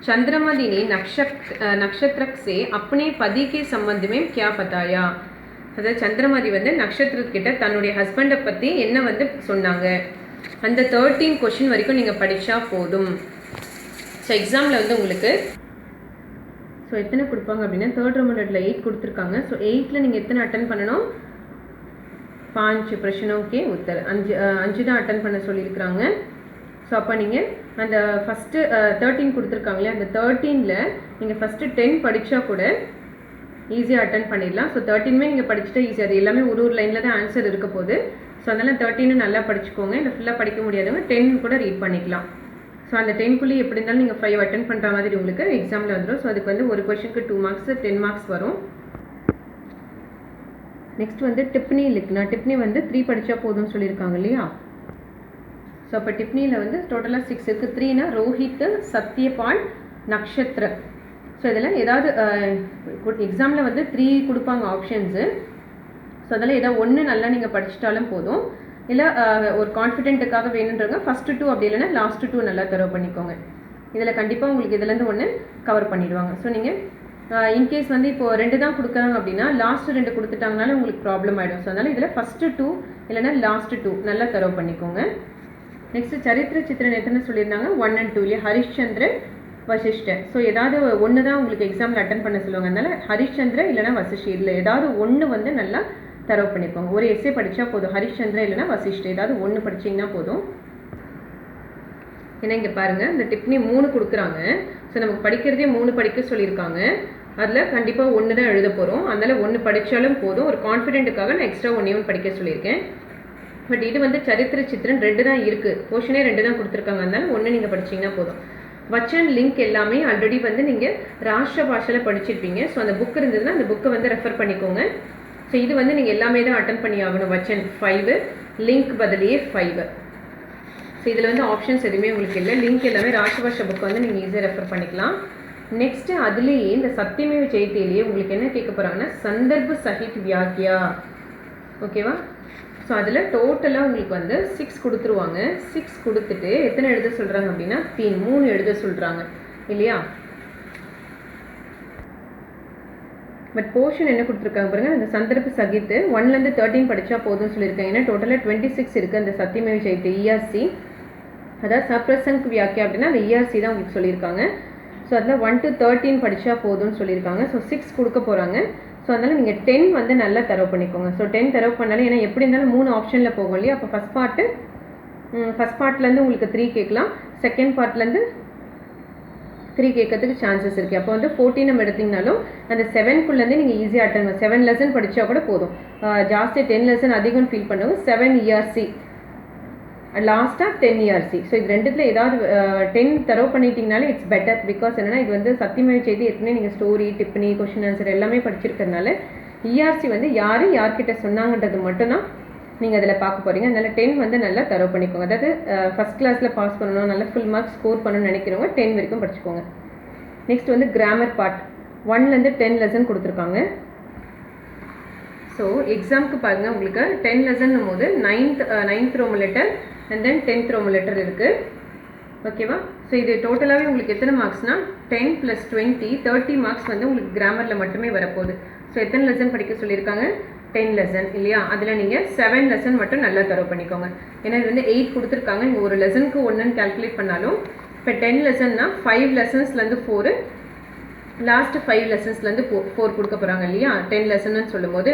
चंद्रमा ने नक्षत्र से अपने पति के संबंध में क्या बताया, அதாவது சந்திரமதி வந்து நட்சத்திரத்துக்கிட்ட தன்னுடைய ஹஸ்பண்டை பற்றி என்ன வந்து சொன்னாங்க, அந்த 13 கொஷின் வரைக்கும் நீங்கள் படித்தா போதும். ஸோ எக்ஸாமில் வந்து உங்களுக்கு ஸோ எத்தனை கொடுப்பாங்க அப்படின்னா, 3rd रोमन 8 கொடுத்துருக்காங்க. ஸோ 8ல் நீங்கள் எத்தனை அட்டன் பண்ணணும், 5 பிரஷ்னோं के उत्तर, 5 தான் அட்டன் பண்ண சொல்லியிருக்கிறாங்க. ஸோ அப்போ நீங்கள் அந்த ஃபஸ்ட்டு 13 கொடுத்துருக்காங்களே, அந்த 13ல் நீங்கள் ஃபஸ்ட்டு 10 படித்தா கூட ஈஸியாக அட்டன் பண்ணிடலாம். ஸோ 13மே நீங்கள் படிச்சுட்டா ஈஸியாக, அது எல்லாமே ஒரு லைனில் தான் ஆன்சர் இருக்க போகுது. ஸோ அதனால் 13 நல்லா படிச்சுக்கோங்க. இல்லை ஃபுல்லாக படிக்க முடியாதவங்க 10 கூட ரீட் பண்ணிக்கலாம். ஸோ அந்த 10குள்ளேயே எப்படி இருந்தாலும் நீங்கள் 5 அட்டன் பண்ணுற மாதிரி உங்களுக்கு எக்ஸாமில் வந்துடும். ஸோ அதுக்கு வந்து ஒரு கொஷனுக்கு 2 மார்க்ஸ், 10 மார்க்ஸ் வரும். நெக்ஸ்ட் வந்து டிப்னி லிக்னா, டிப்னி வந்து 3 படித்தா போதும்னு சொல்லியிருக்காங்க இல்லையா? ஸோ அப்போ டிப்னியில் வந்து டோட்டலாக 6 இருக்குது. 3னா ரோஹித், சத்யபால், நக்ஷத்ர. ஸோ இதில் ஏதாவது எக்ஸாமில் வந்து 3 கொடுப்பாங்க ஆப்ஷன்ஸு. ஸோ அதில் ஏதாவது ஒன்று நல்லா நீங்கள் படிச்சிட்டாலும் போதும். இல்லை ஒரு கான்ஃபிடென்ட்டுக்காக வேணுன்றவங்க ஃபஸ்ட்டு 2 அப்படி இல்லைன்னா லாஸ்ட்டு 2 நல்லா தரவு பண்ணிக்கோங்க. இதில் கண்டிப்பாக உங்களுக்கு இதுலேருந்து ஒன்று கவர் பண்ணிடுவாங்க. ஸோ நீங்கள் இன்கேஸ் வந்து இப்போது 2 தான் கொடுக்குறாங்க அப்படின்னா லாஸ்ட்டு 2 கொடுத்துட்டாங்கனாலும் உங்களுக்கு ப்ராப்ளம் ஆகிடும். ஸோ அதனால் இதில் ஃபஸ்ட்டு 2 இல்லைன்னா லாஸ்ட்டு 2 நல்லா தரவு பண்ணிக்கோங்க. நெக்ஸ்ட்டு சரித்திர சித்திரன் எத்தனை சொல்லியிருந்தாங்க, 1 and 2 இல்லையா? ஹரிஷ்சந்திர, வசிஷ்டர். ஸோ ஏதாவது ஒன்று தான் உங்களுக்கு எக்ஸாமில் அட்டன் பண்ண சொல்லுவாங்க. அதனால் ஹரிஷ்சந்திர இல்லைனா வசிஷ்டர், இதில் ஏதாவது ஒன்று வந்து நல்லா தரவு பண்ணிக்கோங்க. ஒரு எஸ்ஸே படித்தா போதும், ஹரிஷ்சந்திர இல்லைனா வசிஷ்டர் ஏதாவது ஒன்று படிச்சிங்கன்னா போதும். ஏன்னா இங்கே பாருங்கள், இந்த டிப்னி 3 கொடுக்குறாங்க. ஸோ நமக்கு படிக்கிறதே 3 படிக்க சொல்லியிருக்காங்க. அதில் கண்டிப்பாக 1 தான் எழுத போகிறோம். அதனால் 1 படித்தாலும் போதும். ஒரு கான்ஃபிடென்ட்டுக்காக நான் எக்ஸ்ட்ரா 1 படிக்க சொல்லியிருக்கேன். பட் இது வந்து சரித்திர சித்திரன் 2 தான் இருக்குது, போர்ஷனே 2 தான் கொடுத்துருக்காங்க. அதனால 1 நீங்கள் படிச்சிங்கன்னா போதும். வச்சன் லிங்க் எல்லாமே ஆல்ரெடி வந்து நீங்கள் ராஷ்டிர பாஷையில் படிச்சிருப்பீங்க. ஸோ அந்த புக் இருந்ததுன்னா அந்த புக்கை வந்து ரெஃபர் பண்ணிக்கோங்க. ஸோ இது வந்து நீங்கள் எல்லாமே தான் அட்டன் பண்ணி ஆகணும். வச்சன் 5, லிங்க் பதிலே 5. ஸோ இதில் வந்து ஆப்ஷன்ஸ் எதுவுமே உங்களுக்கு இல்லை. லிங்க் எல்லாமே ராஷ்டிர பாஷா புக் வந்து நீங்கள் ஈஸியாக ரெஃபர் பண்ணிக்கலாம். நெக்ஸ்ட்டு அதுலேயே இந்த சத்தியமேவ ஜெயத்தேலேயே உங்களுக்கு என்ன கேட்க போகிறாங்கன்னா, சந்தர்ப்ப சஹித் வியாக்கியா, ஓகேவா? ஸோ அதில் டோட்டலாக உங்களுக்கு வந்து 6 கொடுத்துருவாங்க. 6 கொடுத்துட்டு எத்தனை எழுத சொல்கிறாங்க அப்படின்னா 3 எழுத சொல்கிறாங்க இல்லையா? பட் போர்ஷன் என்ன கொடுத்துருக்காங்க பாருங்கள், அந்த சந்தர்ப்ப சகித்து 1லேருந்து 13 படித்தா போதும்னு சொல்லியிருக்காங்க. ஏன்னா டோட்டலாக 26 இருக்குது அந்த சத்தியமேவ ஜெயத்தே இஆர்சி. அதாவது சப்ரசங்க் வியாக்கியா அப்படின்னா அந்த இஆர்சி தான் உங்களுக்கு சொல்லியிருக்காங்க. ஸோ அதில் 1 to 13 படித்தா போதும்னு சொல்லியிருக்காங்க. ஸோ 6 கொடுக்க போகிறாங்க. ஸோ அதனால் நீங்கள் 10 வந்து நல்லா தரவு பண்ணிக்கோங்க. ஸோ 10 தரவு பண்ணாலும், ஏன்னா எப்படி இருந்தாலும் 3 ஆப்ஷனில் போகும் இல்லையா? அப்போ ஃபஸ்ட் பார்ட்லேருந்து உங்களுக்கு 3 கேட்கலாம், செகண்ட் பார்ட்லேருந்து 3 கேட்கறதுக்கு சான்சஸ் இருக்குது. அப்போ வந்து 14 நம்ம எடுத்திங்கனாலும் அந்த 7க்குள்ளேருந்து நீங்கள் ஈஸியாக அட்டன் பண்ண 7 லெசன் படித்தா கூட போதும். ஜாஸ்தி 10 லெசன் அதிகம் ஃபீல் பண்ணுவோம். 7 இஆர்சி லாஸ்ட்டாக 10 இஆர்சி. ஸோ இது ரெண்டுத்தில் ஏதாவது 10 தரவு பண்ணிட்டீங்கனாலே இட்ஸ் பெட்டர். பிகாஸ் என்னென்னா இது வந்து சத்தியமேவ ஜெயத்தே ஏற்கனவே நீங்கள் ஸ்டோரி, டிப்னி, கொஷின் ஆன்சர் எல்லாமே படிச்சிருக்கிறதுனால இஆர்சி வந்து யார்கிட்ட சொன்னாங்கன்றது மட்டும்தான் நீங்கள் அதில் பார்க்க போகிறீங்க. அதனால் 10 வந்து நல்லா தரவு பண்ணிக்கோங்க. அதாவது ஃபஸ்ட் கிளாஸில் பாஸ் பண்ணணும், நல்லா ஃபுல் மார்க்ஸ் ஸ்கோர் பண்ணணும்னு நினைக்கிறவங்க 10 வரைக்கும் படிச்சுக்கோங்க. நெக்ஸ்ட் வந்து கிராமர் பார்ட் 1லேருந்து 10 லெசன் கொடுத்துருக்காங்க. ஸோ ஸோ எக்ஸாமுக்கு பாருங்கள் உங்களுக்கு 10 லெசன்னும் போது ninth Roman letter and then 10th Roman letter இருக்குது. ஓகேவா? ஸோ இது டோட்டலாகவே உங்களுக்கு எத்தனை மார்க்ஸ்னால் 10 + 20 30 மார்க்ஸ் வந்து உங்களுக்கு கிராமரில் மட்டுமே வரப்போகுது. ஸோ எத்தனை லெசன் படிக்க சொல்லியிருக்காங்க? 10 லெசன் இல்லையா? அதில் நீங்கள் 7 லெசன் மட்டும் நல்லா தரவு பண்ணிக்கோங்க. ஏன்னா இது வந்து 8 கொடுத்துருக்காங்க. இங்கே ஒரு லெசனுக்கு 1ன்னு கால்குலேட் பண்ணாலும் இப்போ 10 லெசன்னா 5 லெசன்ஸ்லேருந்து 4 லாஸ்ட்டு 5 லெசன்ஸ்லேருந்து 4 கொடுக்க போகிறாங்க இல்லையா 10 லெசன்னு சொல்லும்போது.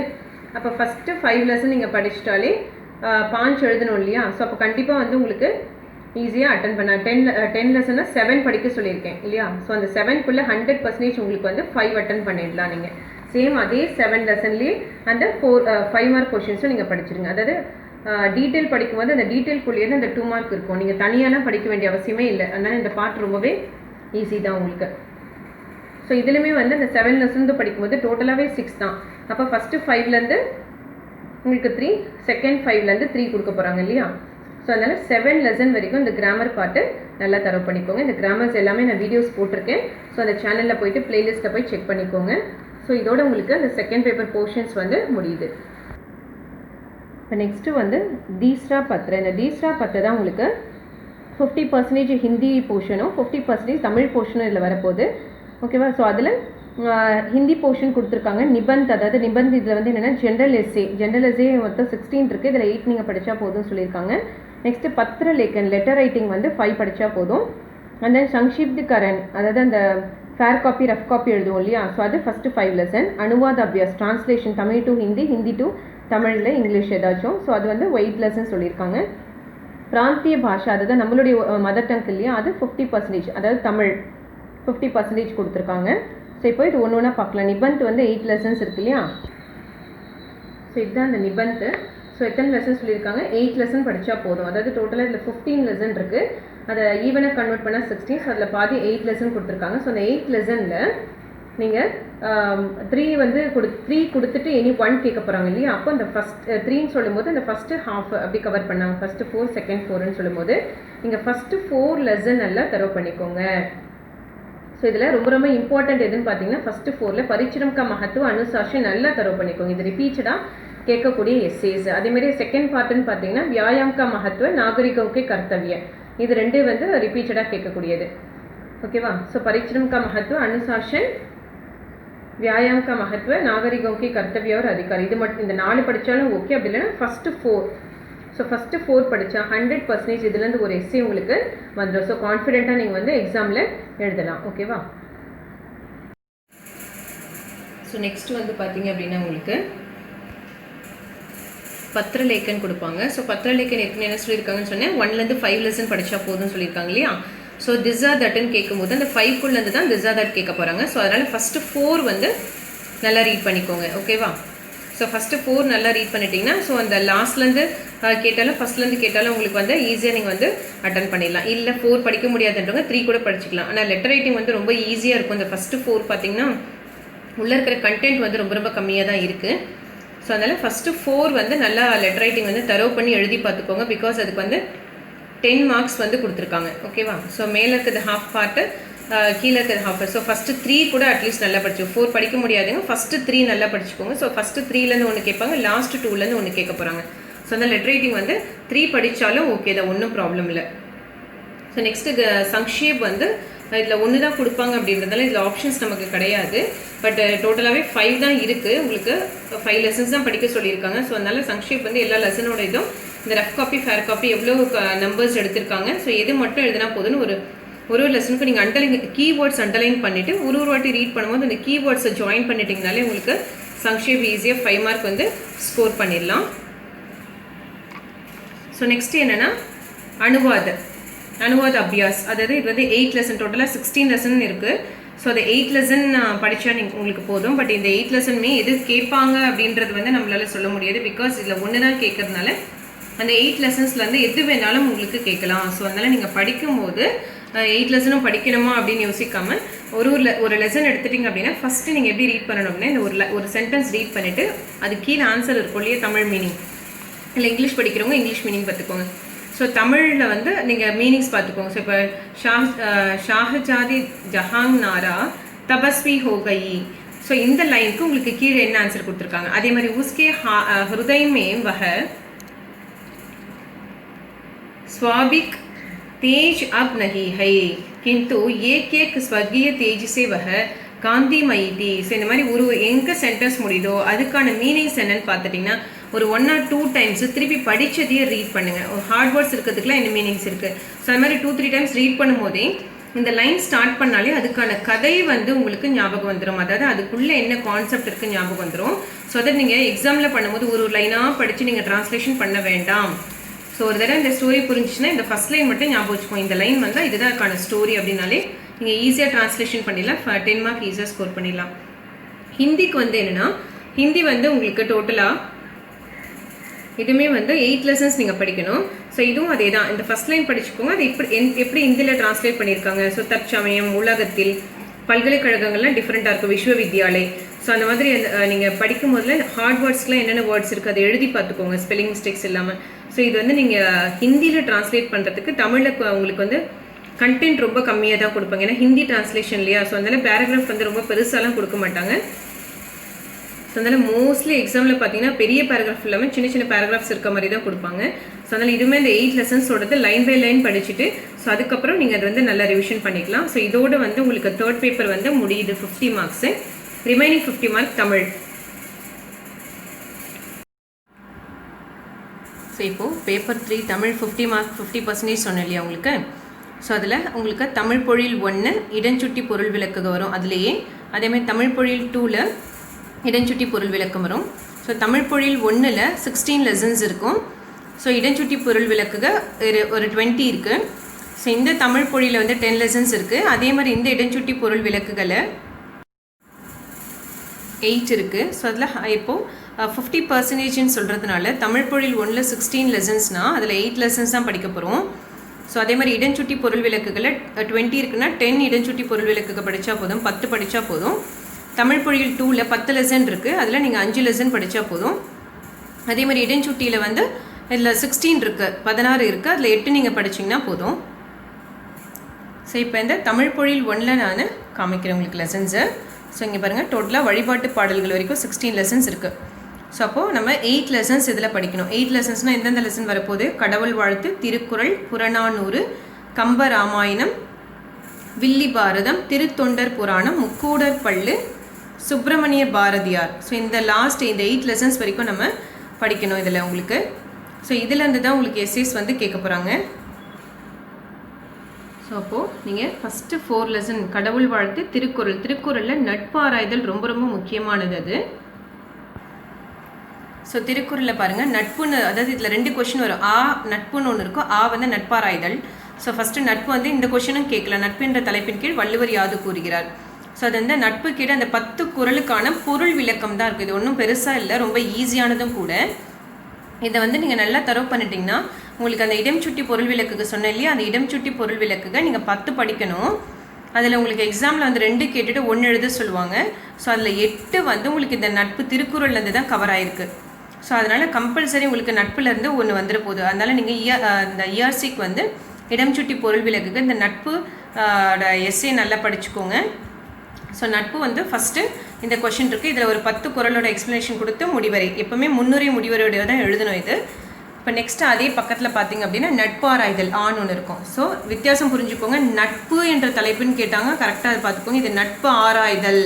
அப்போ ஃபஸ்ட்டு 5 லெசன் நீங்கள் படிச்சிட்டாலே பாஞ்ச் எழுதணும் இல்லையா? ஸோ அப்போ கண்டிப்பாக வந்து உங்களுக்கு ஈஸியாக அட்டன் பண்ண 10 லெசன்னா 7 படிக்க சொல்லியிருக்கேன் இல்லையா? ஸோ அந்த 7க்குள்ளே 100% உங்களுக்கு வந்து 5 அட்டன் பண்ணிடலாம். நீங்கள் சேம் அதே 7 லெசன்லேயே அந்த 5 மார்க் கொஷின்ஸும் நீங்கள் படிச்சிருங்க. அதாவது டீட்டெயில் படிக்கும்போது அந்த டீட்டெயில்குள்ளேயே அந்த 2 மார்க் இருக்கும். நீங்கள் தனியாலாம் படிக்க வேண்டிய அவசியமே இல்லை. அதனால் இந்த பார்ட் ரொம்பவே ஈஸி தான் உங்களுக்கு. ஸோ இதுலையுமே வந்து அந்த 7 லெசன் படிக்கும்போது டோட்டலாகவே 6 தான். அப்போ ஃபஸ்ட்டு 5லேருந்து உங்களுக்கு 3, செகண்ட் 5லேருந்து 3 கொடுக்க போகிறாங்க இல்லையா? ஸோ அதனால் 7 லெசன் வரைக்கும் இந்த கிராமர் பார்ட்டு நல்லா தரவு பண்ணிக்கோங்க. இந்த கிராமர்ஸ் எல்லாமே நான் வீடியோஸ் போட்டிருக்கேன். ஸோ அந்த சேனலில் போய்ட்டு ப்ளேலிஸ்ட்டில் போய் செக் பண்ணிக்கோங்க. ஸோ இதோட உங்களுக்கு அந்த செகண்ட் பேப்பர் போர்ஷன்ஸ் வந்து முடியுது. இப்போ நெக்ஸ்ட்டு வந்து தீஸ்ரா பத்ர. இந்த தீஸ்ரா பத்ர தான் உங்களுக்கு 50% ஹிந்தி போர்ஷனும் 50% தமிழ் போர்ஷனும் இதில் வரப்போகுது. ஓகேவா? ஸோ அதில் ஹிந்தி போர்ஷன் கொடுத்துருக்காங்க. நிபந்த், அதாவது நிபந்த் இதில் வந்து என்னென்னா ஜென்ரல் எஸ்ஏ மொத்தம் 16 இருக்குது. இதில் 8 நீங்கள் படித்தா போதும்னு சொல்லியிருக்காங்க. நெக்ஸ்ட்டு பத்ர லேக்கன் லெட்டர் ரைட்டிங் வந்து 5 படித்தா போதும். அண்ட் தென் சங்ஷிப்த் கரண், அதாவது அந்த ஃபேர் காப்பி ரஃப் காப்பி எழுதுவோம் இல்லையா? ஸோ அது ஃபஸ்ட்டு 5 லெசன். அனுவாத் அபியாஸ் translation Tamil to Hindi, Hindi to தமிழில் இங்கிலீஷ் ஏதாச்சும். ஸோ அது வந்து 8 லெசன் சொல்லியிருக்காங்க. பிராந்திய பாஷா, அதுதான் நம்மளுடைய மதர் டங் இல்லையா? அது 50%, அதாவது தமிழ் 50% கொடுத்துருக்காங்க. ஸோ இப்போ இது ஒன்று ஒன்றா பார்க்கலாம். நிபந்த் வந்து 8 லெசன்ஸ் இருக்கு இல்லையா? ஸோ இதுதான் அந்த நிபந்த். ஸோ எத்தனை லெசன் சொல்லியிருக்காங்க? 8 லெசன் படித்தா போதும். அதாவது டோட்டலாக இதில் 15 லெசன் இருக்குது. அதை ஈவனாக கன்வெர்ட் பண்ணால் 16. ஸோ அதில் பாதி 8 லெசன் கொடுத்துருக்காங்க. ஸோ அந்த 8 லெசனில் நீங்கள் 3 வந்து 3 கொடுத்துட்டு இனி 1 கேட்க போகிறாங்க இல்லையா? அப்போ அந்த ஃபஸ்ட் 3ன்னு சொல்லும்போது அந்த ஃபஸ்ட்டு ஹாஃப் அப்படி கவர் பண்ணாங்க. ஃபஸ்ட்டு 4 செகண்ட் 4ன்னு சொல்லும்போது நீங்கள் ஃபஸ்ட்டு 4 லெசன் எல்லாம் தரவு பண்ணிக்கோங்க. ஸோ இதில் ரொம்ப ரொம்ப இம்பார்ட்டன்ட் எதுன்னு பார்த்தீங்கன்னா ஃபஸ்ட்டு 4ல் பரிச்சரம் கா மகத்துவ அனுசாஷன் நல்லா தரவு பண்ணிக்கோங்க. இது ரிப்பீட்டடாக கேட்கக்கூடிய எஸ்ஏஸ். அதேமாதிரி செகண்ட் பார்ட்டுன்னு பார்த்தீங்கன்னா வியாயாம் கா மகத்துவ நாகரிகவுக்கே கர்த்தவிய, இது 2 வந்து ரிப்பீட்டடாக கேட்கக்கூடியது. ஓகேவா? ஸோ பரிச்சரம் கா மகத்துவ அனுசாஷன், வியாயாம் கா மகத்துவ நாகரிகவுக்கே கர்த்தவிய ஒரு அதிகாரி. இது மட்டும் இந்த 4 படித்தாலும் ஓகே. அப்படி இல்லைன்னா ஃபஸ்ட்டு 4. ஸோ ஃபஸ்ட்டு 4 படித்தா 100% இதுலேருந்து ஒரு எஸ்ஏ உங்களுக்கு வந்துடும். ஸோ கான்ஃபிடென்ட்டாக நீங்கள் வந்து எக்ஸாமில் எழுதலாம். ஓகேவா? ஸோ நெக்ஸ்ட் வந்து பார்த்தீங்க அப்படின்னா உங்களுக்கு பத்திரலேக்கன் கொடுப்பாங்க. ஸோ பத்திரலேக்கன் ஏற்கனவே என்ன சொல்லியிருக்காங்கன்னு சொன்னேன், 1லேருந்து 5 லெசன் படித்தா போதும்னு சொல்லியிருக்காங்க இல்லையா? ஸோ திஸ் ஆர் தட்டுன்னு கேட்கும்போது அந்த 5க்குள்ளேருந்து தான் திஸ் ஆர் தட் கேட்க போகிறாங்க. ஸோ அதனால் ஃபஸ்ட்டு 4 வந்து நல்லா ரீட் பண்ணிக்கோங்க. ஓகேவா? ஸோ ஃபஸ்ட்டு 4 நல்லா ரீட் பண்ணிட்டீங்கன்னா ஸோ அந்த லாஸ்ட்லேருந்து கேட்டாலும் ஃபஸ்ட்லேருந்து கேட்டாலும் உங்களுக்கு வந்து ஈஸியாக நீங்கள் வந்து அட்டன் பண்ணிடலாம். இல்லை 4 படிக்க முடியாதுன்றவங்க 3 கூட படிச்சிக்கலாம். ஆனால் லெட்டர் ரைட்டிங் வந்து ரொம்ப ஈஸியாக இருக்கும். இந்த ஃபஸ்ட்டு 4 பார்த்தீங்கன்னா உள்ளே இருக்கிற கண்டென்ட் வந்து ரொம்ப ரொம்ப கம்மியாக தான் இருக்குது. ஸோ அதனால் ஃபஸ்ட்டு 4 வந்து நல்லா லெட்டர் ரைட்டிங் வந்து தரவு பண்ணி எழுதி பார்த்துக்கோங்க. பிகாஸ் அதுக்கு வந்து 10 மார்க்ஸ் வந்து கொடுத்துருக்காங்க. ஓகேவா? ஸோ மேலே இருக்கிறது ஹாஃப் பார்ட்டு, கீழே இருக்கிறது ஹாஃப். ஸோ ஃபஸ்ட்டு 3 கூட அட்லீஸ்ட் நல்லா படிச்சு, 4 படிக்க முடியாதுங்க, ஃபஸ்ட்டு 3 நல்லா படிச்சுக்கோங்க. ஸோ ஃபஸ்ட்டு 3லேருந்து ஒன்று கேட்பாங்க, லாஸ்ட்டு 2லேருந்து ஒன்று கேட்க போகிறாங்க. ஸோ அந்த லெட்டர் ரைட்டிங் வந்து 3 படித்தாலும் ஓகே தான், ஒன்றும் ப்ராப்ளம் இல்லை. ஸோ நெக்ஸ்ட்டு சங்ஷேப் வந்து இதில் 1 தான் கொடுப்பாங்க அப்படின்றதால இதில் ஆப்ஷன்ஸ் நமக்கு கிடையாது. பட் டோட்டலாகவே 5 தான் இருக்குது. உங்களுக்கு 5 லெசன்ஸ் தான் படிக்க சொல்லியிருக்காங்க. ஸோ அதனால் சங்ஷேப் வந்து எல்லா லெசனோட இதுவும் இந்த ரஃப் காப்பி ஃபேர் காப்பி எவ்வளோ நம்பர்ஸ் எடுத்திருக்காங்க, ஸோ எது மட்டும் எழுதினா போதுன்னு ஒரு லெசனுக்கு நீங்கள் அண்டர்லைன் கீவேர்ட்ஸ் அண்டர்லைன் பண்ணிவிட்டு ஒரு வாட்டி ரீட் பண்ணும்போது அந்த கீவேர்ட்ஸை ஜாயின் பண்ணிட்டீங்கனாலே உங்களுக்கு சங்ஷேப் ஈஸியாக 5 மார்க் வந்து ஸ்கோர் பண்ணிடலாம். ஸோ நெக்ஸ்ட்டு என்னென்னா அனுவாத் அபியாஸ், அதாவது இது வந்து 8 லெசன், டோட்டலாக 16 லெசன் இருக்குது. ஸோ அது 8 லெசன் படித்தா உங்களுக்கு போதும். பட் இந்த 8 லெசனுமே எது கேட்பாங்க அப்படின்றது வந்து நம்மளால் சொல்ல முடியாது. பிகாஸ் இதில் 1 தான் கேட்கறதுனால அந்த 8 லெசன்ஸ்லேருந்து எது வேணாலும் உங்களுக்கு கேட்கலாம். ஸோ அதனால் நீங்கள் படிக்கும்போது 8 லெசனும் படிக்கணுமா அப்படின்னு யோசிக்காமல் ஒரு லெசன் எடுத்துட்டிங்க அப்படின்னா ஃபஸ்ட்டு நீங்கள் எப்படி ரீட் பண்ணணும் அப்படின்னா இந்த ஒரு சென்டென்ஸ் ரீட் பண்ணிவிட்டு அது கீழே ஆன்சர் இருக்கும் இல்லையா, தமிழ் மீனிங். இல்லை இங்கிலீஷ் படிக்கிறவங்க இங்கிலீஷ் மீனிங் பார்த்துக்கோங்க. ஸோ தமிழில் வந்து நீங்கள் மீனிங்ஸ் பார்த்துக்கோங்க. ஸோ இப்போ ஷாஹஜாதி ஜஹாங் நாரா தபஸ்வி ஹோகயி. ஸோ இந்த லைனுக்கு உங்களுக்கு கீழே என்ன ஆன்சர் கொடுத்துருக்காங்க. அதே மாதிரி உஸ்கே ஹிருதய் में वह स्वाभाविक तेज अब नहीं है किंतु एक एक स्वर्गीय तेज से वह காந்திமயி தி. ஸோ இந்த மாதிரி ஒரு எங்கே சென்டென்ஸ் முடியுதோ அதுக்கான மீனிங்ஸ் என்னன்னு பார்த்துட்டிங்கன்னா ஒரு 1 or 2 times திருப்பி படித்ததையே ரீட் பண்ணுங்கள். ஒரு ஹார்ட் வேர்ட்ஸ் இருக்கிறதுக்குலாம் என்ன மீனிங்ஸ் இருக்குது. ஸோ அது மாதிரி 2-3 times ரீட் பண்ணும்போதே இந்த லைன் ஸ்டார்ட் பண்ணாலே அதுக்கான கதை வந்து உங்களுக்கு ஞாபகம் வந்துடும். அதாவது அதுக்குள்ளே என்ன கான்செப்ட் இருக்குது ஞாபகம் வந்துடும். ஸோ அதை நீங்கள் எக்ஸாமில் பண்ணும்போது ஒரு லைனாக படித்து நீங்கள் ட்ரான்ஸ்லேஷன் பண்ண வேண்டாம். ஸோ ஒரு தடவை இந்த ஸ்டோரி புரிஞ்சுச்சுன்னா இந்த ஃபஸ்ட் லைன் மட்டும் ஞாபகம் வச்சுக்கோங்க. இந்த லைன் வந்தால் இதுதான் அதுக்கான ஸ்டோரி அப்படின்னாலே நீங்கள் ஈஸியாக ட்ரான்ஸ்லேஷன் பண்ணிடலாம். 10 mark ஈஸியாக ஸ்கோர் பண்ணிடலாம். ஹிந்திக்கு வந்து என்னென்னா ஹிந்தி வந்து உங்களுக்கு டோட்டலாக இதுவுமே வந்து 8 lessons நீங்கள் படிக்கணும். ஸோ இதுவும் அதே தான். இந்த ஃபஸ்ட் லைன் படிச்சுக்கோங்க. அது எப்படி ஹிந்தியில் ட்ரான்ஸ்லேட் பண்ணியிருக்காங்க. ஸோ தற்சமயம், உலகத்தில், பல்கலைக்கழகங்கள்லாம் டிஃப்ரெண்ட்டாக இருக்கும், விஸ்வவித்யாலய். ஸோ அந்த மாதிரி நீங்கள் படிக்கும் போதில் ஹார்ட் வேர்ட்ஸ்க்குலாம் என்னென்ன வேர்ட்ஸ் இருக்குது அதை எழுதி பார்த்துக்கோங்க, ஸ்பெல்லிங் மிஸ்டேக்ஸ் இல்லாமல். ஸோ இது வந்து நீங்கள் ஹிந்தியில் ட்ரான்ஸ்லேட் பண்ணுறதுக்கு தமிழில் உங்களுக்கு வந்து கண்டென்ட் ரொம்ப கம்மியாக தான் கொடுப்பாங்க. ஏன்னா ஹிந்தி ட்ரான்ஸ்லேஷன் இல்லையா. ஸோ அதனால் பேராகிராஃப் வந்து ரொம்ப பெருசாலாம் கொடுக்க மாட்டாங்க. ஸோ அதனால் மோஸ்ட்லி எக்ஸாமில் பார்த்தீங்கன்னா பெரிய பேராகிராஃப் இல்லாமல் சின்ன சின்ன பேராகிராஃப்ஸ் இருக்க மாதிரி தான் கொடுப்பாங்க. ஸோ அதனால் இதுவுமே இந்த 8 lessons லைன் பை லைன் படிச்சுட்டு ஸோ அதுக்கப்புறம் நீங்கள் அதை வந்து நல்லா ரிவிஷன் பண்ணிக்கலாம். ஸோ இதோட வந்து உங்களுக்கு 3rd பேப்பர் வந்து முடியுது. 50 marks. Remaining 50 mark Tamil. So இப்போது பேப்பர் 3 தமிழ் 50 mark 50% சொன்னேன் இல்லையா உங்களுக்கு. ஸோ அதில் உங்களுக்கு தமிழ் பொழில் 1 இடஞ்சுட்டி பொருள் விளக்குக வரும். அதுலேயே அதேமாதிரி தமிழ் பொழில் 2ல் இடஞ்சுட்டி பொருள் விளக்கம் வரும். ஸோ தமிழ் பொழில் 1ல் 16 lessons இருக்கும். ஸோ இடஞ்சுட்டி பொருள் விளக்குக ஒரு 20 இருக்குது. ஸோ இந்த தமிழ் பொழியில் வந்து 10 lessons இருக்குது. அதே மாதிரி இந்த இடஞ்சுட்டி பொருள் விளக்குகளை 8 இருக்குது. ஸோ அதில் இப்போது 50% சொல்கிறதுனால தமிழ் பொழில் 1ல் 16 lessonsனால் அதில் 8 lessons தான் படிக்க போகிறோம். ஸோ அதே மாதிரி இடஞ்சுட்டி பொருள் விளக்குகளை 20 இருக்குன்னா 10 இடஞ்சுட்டி பொருள் விளக்குக படித்தா போதும், 10 படித்தா போதும். தமிழ் பொழில் 2ல் 10 lesson இருக்குது. அதில் நீங்கள் 5 lesson படித்தா போதும். அதே மாதிரி இடஞ்சுட்டியில் வந்து இதில் 16 இருக்குது, 16 இருக்குது. அதில் 8 நீங்கள் படிச்சிங்கன்னா போதும். ஸோ இப்போ இந்த தமிழ் பொழில் 1ல் நான் காமிக்கிறேன் உங்களுக்கு லெசன்ஸு. ஸோ இங்கே பாருங்கள், டோட்டலாக வழிபாட்டு பாடல்கள் வரைக்கும் 16 lessons இருக்குது. ஸோ அப்போது நம்ம 8 lessons இதில் படிக்கணும். 8 lessonsனால் எந்தெந்த லெசன் வரப்போகுது? கடவுள் வாழ்த்து, திருக்குறள், புறநானூறு, கம்ப ராமாயணம், வில்லி பாரதம், திருத்தொண்டர் புராணம், முக்கூடர் பள்ளு, சுப்பிரமணிய பாரதியார். ஸோ இந்த லாஸ்ட் இந்த 8 lessons வரைக்கும் நம்ம படிக்கணும் இதில் உங்களுக்கு. ஸோ இதிலேருந்து தான் உங்களுக்கு எஸ்ஏஸ் வந்து கேட்க போகிறாங்க. ஸோ அப்போது நீங்கள் ஃபஸ்ட்டு 4 lesson கடவுள் வாழ்த்து, திருக்குறள். திருக்குறளில் நட்பாராய்தல் ரொம்ப ரொம்ப முக்கியமானது அது. ஸோ திருக்குறளில் பாருங்கள், நட்புன்னு, அதாவது இதில் 2 question வரும். நட்புன்னு ஒன்று இருக்கும், வந்து நட்பாராய்தல். ஸோ ஃபஸ்ட்டு நட்பு வந்து இந்த கொஷனும் கேட்கல. நட்பு என்ற தலைப்பின் கீழ் வள்ளுவர் யாது கூறுகிறார். ஸோ அது வந்து நட்பு கீழே அந்த 10 குறளுக்கான பொருள் விளக்கம் தான் இருக்குது. இது ஒன்றும் பெருசாக இல்லை, ரொம்ப ஈஸியானதும் கூட. இதை வந்து நீங்கள் நல்லா தரவு பண்ணிட்டீங்கன்னா உங்களுக்கு அந்த இடம்சுட்டி பொருள் விளக்குக்கு சொன்னேன் இல்லையா, அந்த இடம்சுட்டி பொருள் விளக்குக நீங்கள் 10 படிக்கணும். அதில் உங்களுக்கு எக்ஸாமில் வந்து 2 கேட்டுட்டு 1 எழுத சொல்லுவாங்க. ஸோ அதில் 8 வந்து உங்களுக்கு இந்த நட்பு திருக்குறள்லேருந்து தான் கவர் ஆகிருக்கு. ஸோ அதனால் கம்பல்சரி உங்களுக்கு நட்புலேருந்து 1 வந்துட போகுது. அதனால் நீங்கள் இந்த இஆர்சிக்கு வந்து இடம்சுட்டி பொருள் விளக்குக்கு இந்த நட்பு எஸ்ஏ நல்லா படிச்சுக்கோங்க. ஸோ நட்பு வந்து ஃபஸ்ட்டு இந்த கொஷின் இருக்குது. இதில் ஒரு 10 குறளோட எக்ஸ்ப்ளனேஷன் கொடுத்து முடிவரை, எப்போவுமே முன்னுரை முடிவரையோட தான் எழுதணும் இது. இப்போ நெக்ஸ்ட்டு அதே பக்கத்தில் பார்த்திங்க அப்படின்னா நட்பாராய்தல் ஒன்று இருக்கும். ஸோ வித்தியாசம் புரிஞ்சுக்கோங்க. நட்பு என்ற தலைப்புன்னு கேட்டாங்க, கரெக்டாக அதை பார்த்துக்கோங்க. இது நட்பு ஆராய்தல்.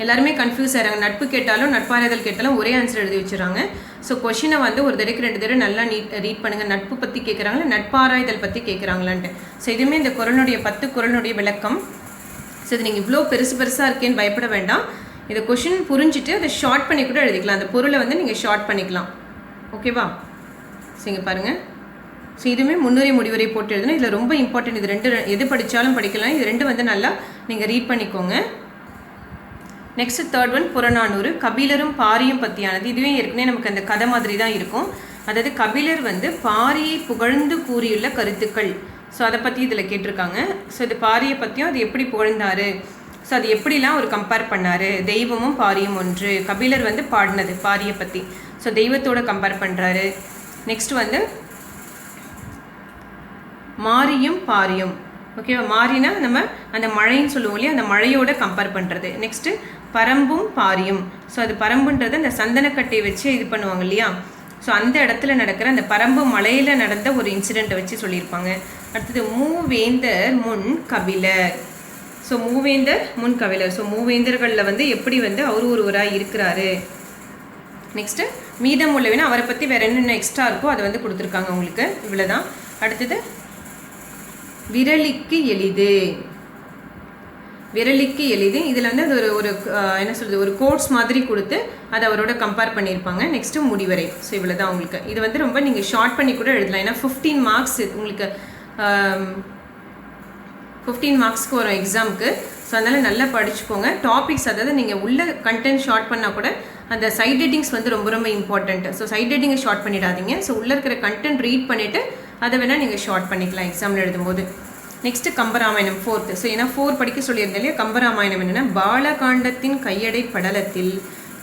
எல்லாருமே கன்ஃபியூஸ் ஆகிறாங்க. நட்பு கேட்டாலும் நட்பாராய்தல் கேட்டாலும் ஒரே ஆன்சர் எழுதி வச்சுறாங்க. ஸோ கொஷினை வந்து ஒரு தடவைக்கு 2 தடவை நல்லா ரீட் பண்ணுங்கள். நட்பு பற்றி கேட்குறாங்களா, நட்பாராய்தல் பற்றி கேட்குறாங்களான்ட்டு. ஸோ இதுவுமே இந்த குறளுடைய 10 குறளுடைய விளக்கம். ஸோ இது நீங்கள் இவ்வளோ பெருசாக இருக்கேன்னு பயப்பட வேண்டாம். இதை கொஷின் புரிஞ்சுட்டு அதை ஷார்ட் பண்ணி கூட எழுதிக்கலாம். அந்த பொருளை வந்து நீங்கள் ஷார்ட் பண்ணிக்கலாம். ஓகேவா? ஸோ இங்கே பாருங்கள். ஸோ இதுவுமே முன்னுரை முடிவுரை போட்டு எழுதணும். இதில் ரொம்ப இம்பார்ட்டன்ட். இது 2 எது படித்தாலும் படிக்கலாம். இது 2 வந்து நல்லா நீங்கள் ரீட் பண்ணிக்கோங்க. Next 3rd one Purananuru. கபிலரும் பாரியும் பற்றியானது. இதுவே ஏற்கனவே நமக்கு அந்த கதை மாதிரி தான் இருக்கும். அதாவது கபிலர் வந்து பாரியை புகழ்ந்து கூறியுள்ள கருத்துக்கள். ஸோ அதை பற்றி இதில் கேட்டிருக்காங்க. ஸோ இது பாரியை பற்றியும் அது எப்படி புகழ்ந்தார், ஸோ அது எப்படிலாம் அவர் கம்பேர் பண்ணார். தெய்வமும் பாரியும் ஒன்று. கபிலர் வந்து பாடினது பாரியை பற்றி. ஸோ தெய்வத்தோட கம்பேர் பண்ணுறாரு. நெக்ஸ்ட் வந்து மாரியும் பாரியும். ஓகேவா? மாரினா நம்ம அந்த மழைன்னு சொல்லுவோம் இல்லையா, அந்த மழையோட கம்பேர் பண்ணுறது. நெக்ஸ்ட்டு பரம்பும் பாரியும். ஸோ அது பரம்புன்றது அந்த சந்தனக்கட்டையை வச்சு இது பண்ணுவாங்க இல்லையா, ஸோ அந்த இடத்துல நடக்கிற அந்த பரம்பு மலையில் நடந்த ஒரு இன்சிடெண்ட்டை வச்சு சொல்லியிருப்பாங்க. அடுத்தது மூவேந்தர் முன் கபிலர். ஸோ மூவேந்தர் முன் கபிலர். ஸோ மூவேந்தர்களில் வந்து எப்படி வந்து அவர் ஒருவராக இருக்கிறாரு. நெக்ஸ்ட்டு மீதம் உள்ளவினா அவரை பற்றி வேறு என்னென்ன எக்ஸ்ட்ரா இருக்கோ அதை வந்து கொடுத்துருக்காங்க உங்களுக்கு. இவ்வளோதான். அடுத்தது விரலிக்கு எளிது. விரலிக்கு எளிது இதில் வந்து அது ஒரு என்ன சொல்கிறது, ஒரு கோட்ஸ் மாதிரி கொடுத்து அதை அவரோட கம்பேர் பண்ணியிருப்பாங்க. நெக்ஸ்ட்டு முடிவரை. ஸோ இவ்வளோ தான் உங்களுக்கு. இது வந்து ரொம்ப நீங்கள் ஷார்ட் பண்ணி கூட எழுதலாம். ஏன்னா 15 மார்க்ஸ் உங்களுக்கு 15 மார்க்ஸ்க்கு வரும் எக்ஸாமுக்கு. ஸோ அதனால் நல்லா படிச்சுக்கோங்க. டாபிக்ஸ் அதாவது நீங்கள் உள்ள கண்டென்ட் ஷார்ட் பண்ணால் கூட அந்த சைட் ஹெட்டிங்ஸ் வந்து ரொம்ப ரொம்ப இம்பார்ட்டண்ட். ஸோ சைட் ஹெட்டிங்கை ஷார்ட் பண்ணிடாதீங்க. ஸோ உள்ளே இருக்கிற கண்டென்ட் ரீட் பண்ணிவிட்டு அதை வேணால் நீங்கள் ஷார்ட் பண்ணிக்கலாம் எக்ஸாமில் எழுதும்போது. Next Kambaramayanam 4th. ஸோ ஏன்னா 4 படிக்க சொல்லியிருந்தேன் இல்லையா. கம்பராமாயணம் என்னென்னா பாலகாண்டத்தின் கையடை படலத்தில்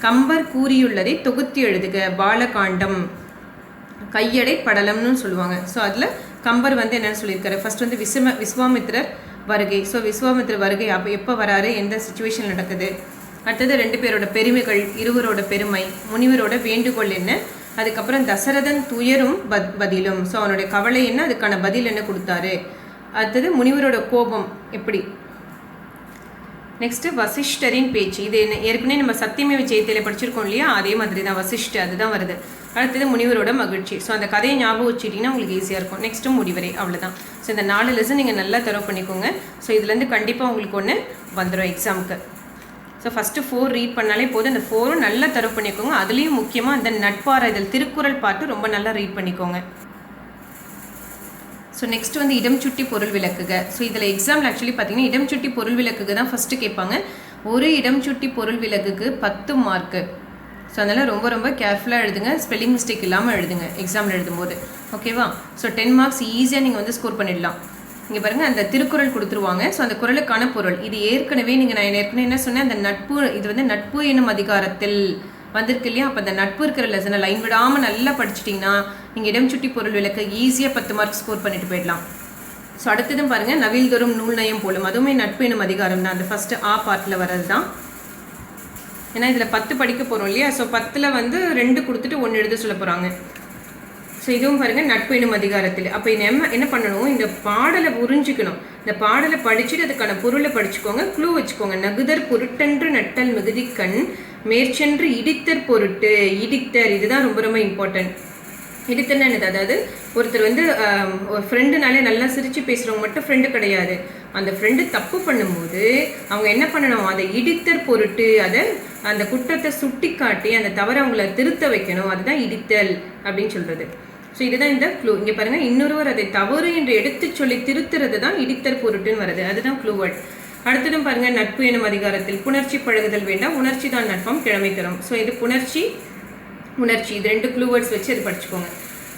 கம்பர் கூறியுள்ளதை தொகுத்து எழுதுக. பாலகாண்டம் கையடை படலம்னு சொல்லுவாங்க. ஸோ அதில் கம்பர் வந்து என்னென்னு சொல்லியிருக்காரு. ஃபர்ஸ்ட் வந்து விஸ்வாமித்திரர் வருகை. ஸோ விஸ்வாமித்திரர் வருகை அப்போ எப்போ வராரு, எந்த சுச்சுவேஷன் நடக்குது. அடுத்தது 2 பேரோட பெருமைகள், இருவரோட பெருமை, முனிவரோட வேண்டுகோள் என்ன, அதுக்கப்புறம் தசரதன் துயரும் பதிலும். ஸோ அவனுடைய கவலை என்ன, அதுக்கான பதில் என்ன கொடுத்தாரு. அடுத்தது முனிவரோட கோபம் எப்படி. நெக்ஸ்ட்டு வசிஷ்டரின் பேச்சு. இது ஏற்கனவே நம்ம சத்தியமே விஜயத்தில் படிச்சிருக்கோம் இல்லையா, அதே மாதிரி தான் வசிஷ்டர் அதுதான் வருது. அடுத்தது முனிவரோட மகிழ்ச்சி. ஸோ அந்த கதையை ஞாபகம் வச்சுட்டிங்கன்னா உங்களுக்கு ஈஸியாக இருக்கும். நெக்ஸ்ட்டு முடிவரை. அவ்வளோதான். ஸோ இந்த 4 லெசன் நீங்கள் நல்லா தரவு பண்ணிக்கோங்க. ஸோ இதுலேருந்து கண்டிப்பாக உங்களுக்கு ஒன்று வந்துடும் எக்ஸாமுக்கு. ஸோ ஃபஸ்ட்டு 4 ரீட் பண்ணாலே போதும். அந்த 4ம் நல்லா தரவு பண்ணிக்கோங்க. அதுலேயும் முக்கியமாக அந்த நட்பாராய்தல் திருக்குறள் பாட்டு ரொம்ப நல்லா ரீட் பண்ணிக்கோங்க. ஸோ நெக்ஸ்ட் வந்து இடம் சுட்டி பொருள் விளக்குக. ஸோ இதில் எக்ஸாமில் ஆக்சுவலி பார்த்தீங்கன்னா இடம் சுட்டி பொருள் விளக்குக தான் ஃபஸ்ட்டு கேட்பாங்க. ஒரு இடம் சுட்டி பொருள் விளக்குக்கு 10 மார்க்கு. ஸோ அதனால் ரொம்ப ரொம்ப கேர்ஃபுல்லாக எழுதுங்க. ஸ்பெல்லிங் மிஸ்டேக் இல்லாமல் எழுதுங்க எக்ஸாமில் எழுதும்போது. ஓகேவா. ஸோ 10 மார்க்ஸ் ஈஸியாக நீங்கள் வந்து ஸ்கோர் பண்ணிடலாம். இங்கே பாருங்கள், அந்த திருக்குறள் கொடுத்துருவாங்க. ஸோ அந்த குறளுக்கான பொருள் இது ஏற்கனவே நான் ஏற்கனவே என்ன சொன்னேன், அந்த நட்பு, இது வந்து நட்பு என்னும் அதிகாரத்தில் வந்திருக்கு இல்லையா. அப்போ அந்த நட்பு இருக்கிற லெசனை லைன் விடாமல் நல்லா படிச்சிட்டிங்கன்னா நீங்கள் இடம் சுட்டி பொருள் விளக்க ஈஸியாக 10 மார்க் ஸ்கோர் பண்ணிட்டு போயிடலாம். ஸோ அடுத்ததும் பாருங்கள், நவில் தோறும் நூல் நயம் போலும். அதுவுமே நட்பு என்னும் அதிகாரம் தான். அந்த ஃபஸ்ட்டு பார்ட்டில் வர்றது தான். ஏன்னா இதில் 10 படிக்க போகிறோம் இல்லையா. ஸோ 10ல் வந்து 2 கொடுத்துட்டு 1 எழுத சொல்ல போகிறாங்க. ஸோ இதுவும் பாருங்கள் நட்பு என்னும் அதிகாரத்தில். அப்போ என்ன பண்ணணும், இந்த பாடலை புரிஞ்சுக்கணும். இந்த பாடலை படிச்சுட்டு அதுக்கான பொருளை படிச்சுக்கோங்க. க்ளூ வச்சுக்கோங்க. நகுதர் பொருட்டன்று நட்டல் மிகுதிக்கண் மேற்சென்று இடித்தர் பொருட்டு. இடித்தர் இதுதான் ரொம்ப ரொம்ப இம்பார்ட்டன்ட். இடித்தர்னா என்னது, அதாவது ஒருத்தர் வந்து ஒரு ஃப்ரெண்டுனாலே நல்லா சிரித்து பேசுகிறவங்க மட்டும் ஃப்ரெண்டு கிடையாது. அந்த ஃப்ரெண்டு தப்பு பண்ணும்போது அவங்க என்ன பண்ணணும், அதை இடித்தர் பொருட்டு, அதை அந்த குற்றத்தை சுட்டி காட்டி அந்த தவறை அவங்கள திருத்த வைக்கணும். அதுதான் இடித்தல் அப்படின்னு சொல்கிறது. ஸோ இதுதான் இந்த க்ளூ. இங்கே பாருங்கள், இன்னொருவர் அதை தவறு என்று எடுத்து சொல்லி திருத்துறது தான் இடித்தர் பொருட்டுன்னு வருது. அதுதான் க்ளூ வேர்ட். அடுத்ததும் பாருங்கள், நட்பு எனும் அதிகாரத்தில் புணர்ச்சி பழகுதல் வேண்டாம், உணர்ச்சி தான் நட்பம் கிழமை தரும். ஸோ இது புணர்ச்சி உணர்ச்சி, இது 2 க்ளூ வேர்ட்ஸ் வச்சு அது படிச்சுக்கோங்க.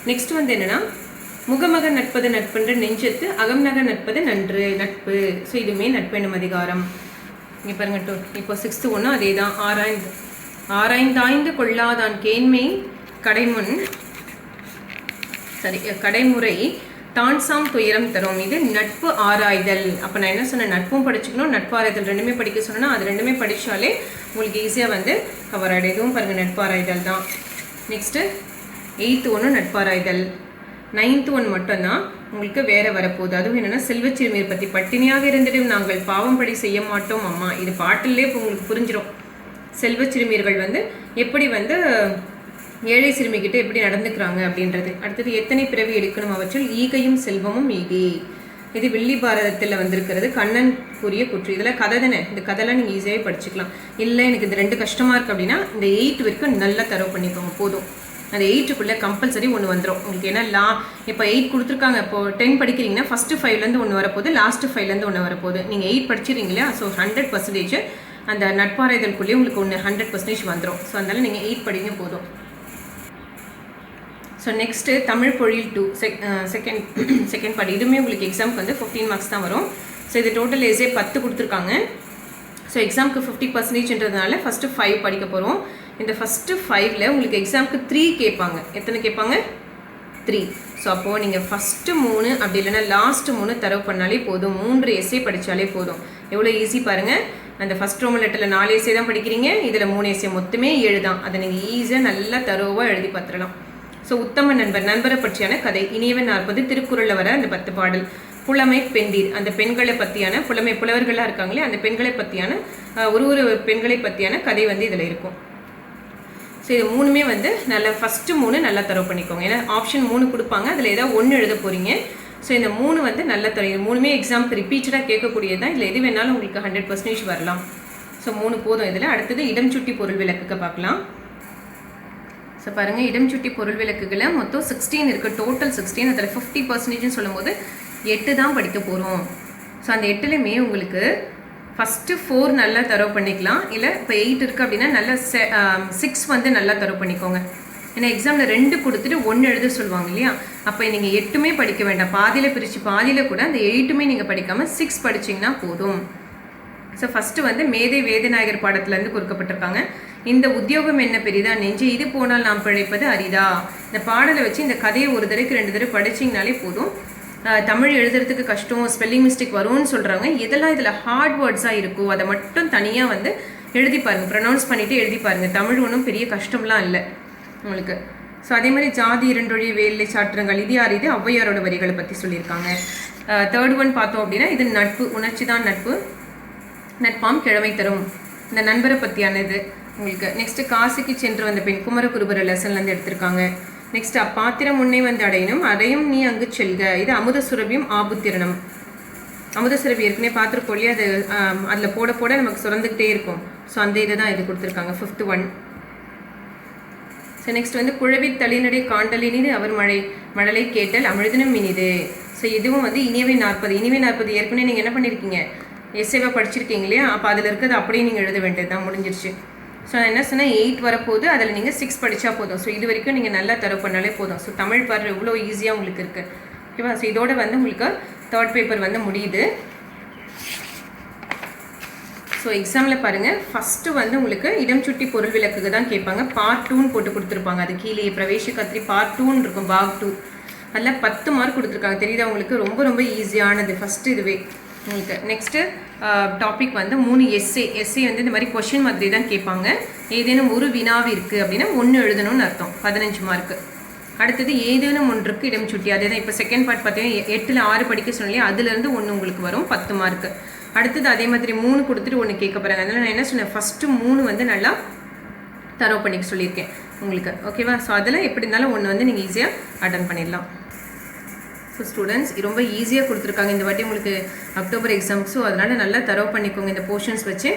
நெக்ஸ்ட் வந்து என்னென்னா, முகமக நட்பது நட்பென்று நெஞ்சத்து அகம்நக நட்பது நன்று நட்பு. ஸோ இதுவுமே நட்பு எனும் அதிகாரம். இங்கே பாருங்க, இப்போ 6th ஒன்றும் அதே தான். ஆராய்ந்தாய்ந்து கொள்ளாதான் கேண்மை கடைமுன் கடைமுறை தான்சாம் துயரம் தரும். இது நட்பு ஆராய்தல். அப்போ நான் என்ன சொன்னேன், நட்பும் படிச்சுக்கணும், நட்பு ஆராய்தல் ரெண்டுமே படிக்க சொன்னேன்னா அது ரெண்டுமே படித்தாலே உங்களுக்கு ஈஸியாக வந்து கவர் ஆகிடும். இதுவும் பாருங்கள் நட்பு ஆராய்தல் தான். நெக்ஸ்ட்டு 8th ஒன்று நட்பாராய்தல். 9th ஒன் மட்டும்தான் உங்களுக்கு வேறு வரப்போகுது. அதுவும் என்னென்னா, செல்வச்சிறுமியர் பற்றி. பட்டினியாக இருந்துட்டு நாங்கள் பாவம் படி செய்ய மாட்டோம் அம்மா. இது பாட்டிலே இப்போ உங்களுக்கு புரிஞ்சிடும். செல்வச்சிறுமியர்கள் வந்து எப்படி வந்து ஏழை சிறுமிகிட்ட எப்படி நடந்துக்கிறாங்க அப்படின்றது. அடுத்தது எத்தனை பிறவி எடுக்கணும் அவற்றில் ஈகையும் செல்வமும் ஈகை. இது வில்லி பாரதத்தில் வந்திருக்கிறது. கண்ணன் கூறிய குற்று. இதில் கதை தானே, இந்த கதைலாம் நீங்கள் ஈஸியாகவே படிச்சுக்கலாம். இல்லை எனக்கு இது 2 கஷ்டமாக இருக்குது அப்படின்னா இந்த 8 வரைக்கும் நல்லா தரவு பண்ணிக்கோங்க போதும். அந்த 8க்குள்ளே கம்பல்சரி ஒன்று வந்துடும் உங்களுக்கு. ஏன்னா இப்போ 8 கொடுத்துருக்காங்க. இப்போது 10 படிக்கிறீங்கன்னா ஃபஸ்ட்டு 5லேருந்து ஒன்று வரப்போகுது, லாஸ்ட்டு 5லேருந்து ஒன்று வரப்போகுது. நீங்கள் 8 படிச்சிருங்களா, ஸோ 100% அந்த நட்பாராய்தலுக்குள்ளேயே உங்களுக்கு ஒன்று 100% வந்துடும். ஸோ அதனால் நீங்கள் 8 படிங்க போதும். ஸோ நெக்ஸ்ட்டு தமிழ் பொழில் 2 செகண்ட் பார்ட். இதுவுமே உங்களுக்கு எக்ஸாமுக்கு வந்து 15 மார்க்ஸ் தான் வரும். ஸோ இது டோட்டல் ஏஸே 10 கொடுத்துருக்காங்க. ஸோ எக்ஸாமுக்கு 50%ன்றதுனால ஃபஸ்ட்டு 5 படிக்க போகிறோம். இந்த ஃபஸ்ட்டு 5ல் உங்களுக்கு எக்ஸாமுக்கு 3 கேட்பாங்க. எத்தனை கேட்பாங்க? 3. ஸோ அப்போது நீங்கள் ஃபஸ்ட்டு 3 அப்படி இல்லைன்னா லாஸ்ட்டு 3 தரவு பண்ணாலே போதும். 3 எஸ்ஸே படித்தாலே போதும். எவ்வளோ ஈஸி பாருங்கள். அந்த ஃபஸ்ட் ரோமன் லெட்டரில் 4 எஸ்ஸே தான் படிக்கிறீங்க, இதில் 3 எஸ்ஸே, மொத்தமே 7 தான். அதை நீங்கள் ஈஸியாக நல்லா தரோவாக எழுதி பார்த்துடலாம். ஸோ உத்தம நண்பர், நண்பரை பற்றியான கதை. இனியவன் 40 திருக்குறளில் வர அந்த 10 பாடல். புலமை பெண்டீர், அந்த பெண்களை பற்றியான புலவர்களாக இருக்காங்களே அந்த பெண்களை பற்றியான ஒரு பெண்களை பற்றியான கதை வந்து இதில் இருக்கும். ஸோ இது 3மே வந்து நல்லா ஃபஸ்ட்டு 3 நல்லா தரவு பண்ணிக்கோங்க. ஏன்னா ஆப்ஷன் 3 கொடுப்பாங்க, அதில் ஏதாவது 1 எழுத போகிறீங்க. ஸோ இந்த 3 வந்து நல்ல தரவு. 3மே எக்ஸாமுக்கு ரிப்பீட்டடாக கேட்கக்கூடியது தான். இதில் எது வேணாலும் உங்களுக்கு 100% வரலாம். ஸோ 3 போதும். இதில் அடுத்தது இடம் சுட்டி பொருள் விளக்குக்க பார்க்கலாம். ஸோ பாருங்கள், இடம் சுட்டி பொருள் விளக்குகளை மொத்தம் 16 இருக்குது. டோட்டல் 16. அதில் 50%ன்னு சொல்லும் போது 8 தான் படிக்க போகிறோம். ஸோ அந்த 8லையுமே உங்களுக்கு ஃபஸ்ட்டு 4 நல்லா தரவு பண்ணிக்கலாம். இல்லை இப்போ 8 இருக்குது அப்படின்னா நல்லா 6 வந்து நல்லா தரவு பண்ணிக்கோங்க. ஏன்னா எக்ஸாமில் 2 கொடுத்துட்டு 1 எழுத சொல்லுவாங்க இல்லையா? அப்போ நீங்கள் 8மே படிக்க வேண்டாம். பாதியில் பிரித்து பாதியில் கூட அந்த 8மே நீங்கள் படிக்காமல் 6 படிச்சிங்கன்னா போதும். ஸோ ஃபஸ்ட்டு வந்து மேதை வேதநாயகர் பாடத்துலேருந்து கொடுக்கப்பட்டிருக்காங்க. இந்த உத்தியோகம் என்ன பெரிதா நெஞ்சு, இது போனால் நாம் பிழைப்பது அரிதா. இந்த பாடலை வச்சு இந்த கதையை ஒரு தடவைக்கு 2 தடவை படிச்சிங்கனாலே போதும். தமிழ் எழுதுறதுக்கு கஷ்டம், ஸ்பெல்லிங் மிஸ்டேக் வரும்னு சொல்கிறாங்க. இதெல்லாம் இதில் ஹார்ட் வேர்ட்ஸாக இருக்கும், அதை மட்டும் தனியாக வந்து எழுதி பாருங்கள், ப்ரொனவுன்ஸ் பண்ணிவிட்டு எழுதி பாருங்கள். தமிழ் ஒன்றும் பெரிய கஷ்டம்லாம் இல்லை உங்களுக்கு. ஸோ அதே மாதிரி ஜாதி இரண்டொழி வேலை சாற்றுங்கள், இது யார்? இது ஔவையாரோட வரிகளை பற்றி சொல்லியிருக்காங்க. தேர்ட் ஒன் பார்த்தோம் அப்படின்னா இது நட்பு, உணர்ச்சி தான் நட்பு, நட்பாம் கிழமை தரும், இந்த நண்பரை பற்றியானது உங்களுக்கு. நெக்ஸ்ட்டு காசிக்கு சென்று வந்த பெண், குமரகுருபர லெசன்லேருந்து எடுத்திருக்காங்க. நெக்ஸ்ட் அப்பாத்திரம் முன்னே வந்து அடையணும், அடையும் நீ அங்கு செல்க, இது அமுத சுரபியும் ஆபுத்திரனும். அமுத சுரபி ஏற்கனவே பார்த்துருப்போம் இல்லையா? அது அதில் போட போட நமக்கு சுரந்துக்கிட்டே இருக்கும். ஸோ அந்த இதை தான் இது கொடுத்துருக்காங்க, 5th ஒன். ஸோ நெக்ஸ்ட் வந்து குழவி தளிநடை காண்டலினிது அவர் மழலை கேட்டல் அமிழ்தினும் இனிது. ஸோ இதுவும் வந்து இனியவை 40. இனியவை 40 ஏற்கனவே நீங்கள் என்ன பண்ணியிருக்கீங்க, எஸ்ஏவா படிச்சிருக்கீங்க இல்லையா? அப்போ அதில் இருக்கிறது அப்படியே நீங்கள் எழுத வேண்டியது தான், முடிஞ்சிருச்சு. ஸோ நான் என்ன சொன்னால் 8 வரப்போது, அதில் நீங்கள் 6 படித்தா போதும். ஸோ இது வரைக்கும் நீங்கள் நல்லா தரவு பண்ணாலே போதும். ஸோ தமிழ் பாரு எவ்வளோ ஈஸியாக உங்களுக்கு இருக்குது, ஓகேவா? ஸோ இதோட வந்து உங்களுக்கு 3rd பேப்பர் வந்து முடியுது. ஸோ எக்ஸாமில் பாருங்கள், ஃபஸ்ட்டு வந்து உங்களுக்கு இடம் சுட்டி பொருள் விளக்குக்கு தான் கேட்பாங்க. பார்ட் 2ன்னு போட்டு கொடுத்துருப்பாங்க. அது கீழே பிரவேசிக்க 3 பார்ட் 2ன்னு இருக்கும், பாக் 2. அதில் 10 மார்க் கொடுத்துருக்காங்க. தெரியுதா உங்களுக்கு? ரொம்ப ரொம்ப ஈஸியானது ஃபஸ்ட்டு இதுவே உங்களுக்கு. நெக்ஸ்ட்டு டாபிக் வந்து 3 எஸ்ஏ வந்து இந்த மாதிரி கொஷின் மாதிரி தான் கேட்பாங்க. ஏதேனும் ஒரு வினாவி இருக்குது அப்படின்னா 1 எழுதணும்னு அர்த்தம், 15 மார்க்கு. அடுத்தது ஏதேனும் ஒன்றுக்கு இடம் சுட்டி, அதே தான். இப்போ செகண்ட் பார்ட் பார்த்தீங்கன்னா 8ல் 6 படிக்க சொன்னாலே அதுலேருந்து 1 உங்களுக்கு வரும், 10 மார்க்கு. அடுத்தது அதே மாதிரி 3 கொடுத்துட்டு 1 கேட்க போகிறாங்க. அதனால் நான் என்ன சொன்னேன், ஃபஸ்ட்டு 3 வந்து நல்லா தரவு பண்ணிக்க சொல்லியிருக்கேன் உங்களுக்கு, ஓகேவா? ஸோ அதில் எப்படி இருந்தாலும் 1 வந்து நீங்கள் ஈஸியாக அட்டன் பண்ணிடலாம். ஸோ ஸ்டூடெண்ட்ஸ் ரொம்ப ஈஸியாக கொடுத்துருக்காங்க இந்த வாட்டி உங்களுக்கு அக்டோபர் எக்ஸாம். ஸோ அதனால் நல்லா தரவு பண்ணிக்கோங்க இந்த போர்ஷன்ஸ் வச்சு.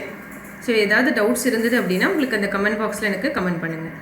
ஸோ ஏதாவது டவுட்ஸ் இருந்தது அப்படின்னா உங்களுக்கு அந்த கமெண்ட் பாக்ஸில் எனக்கு கமெண்ட் பண்ணுங்கள்.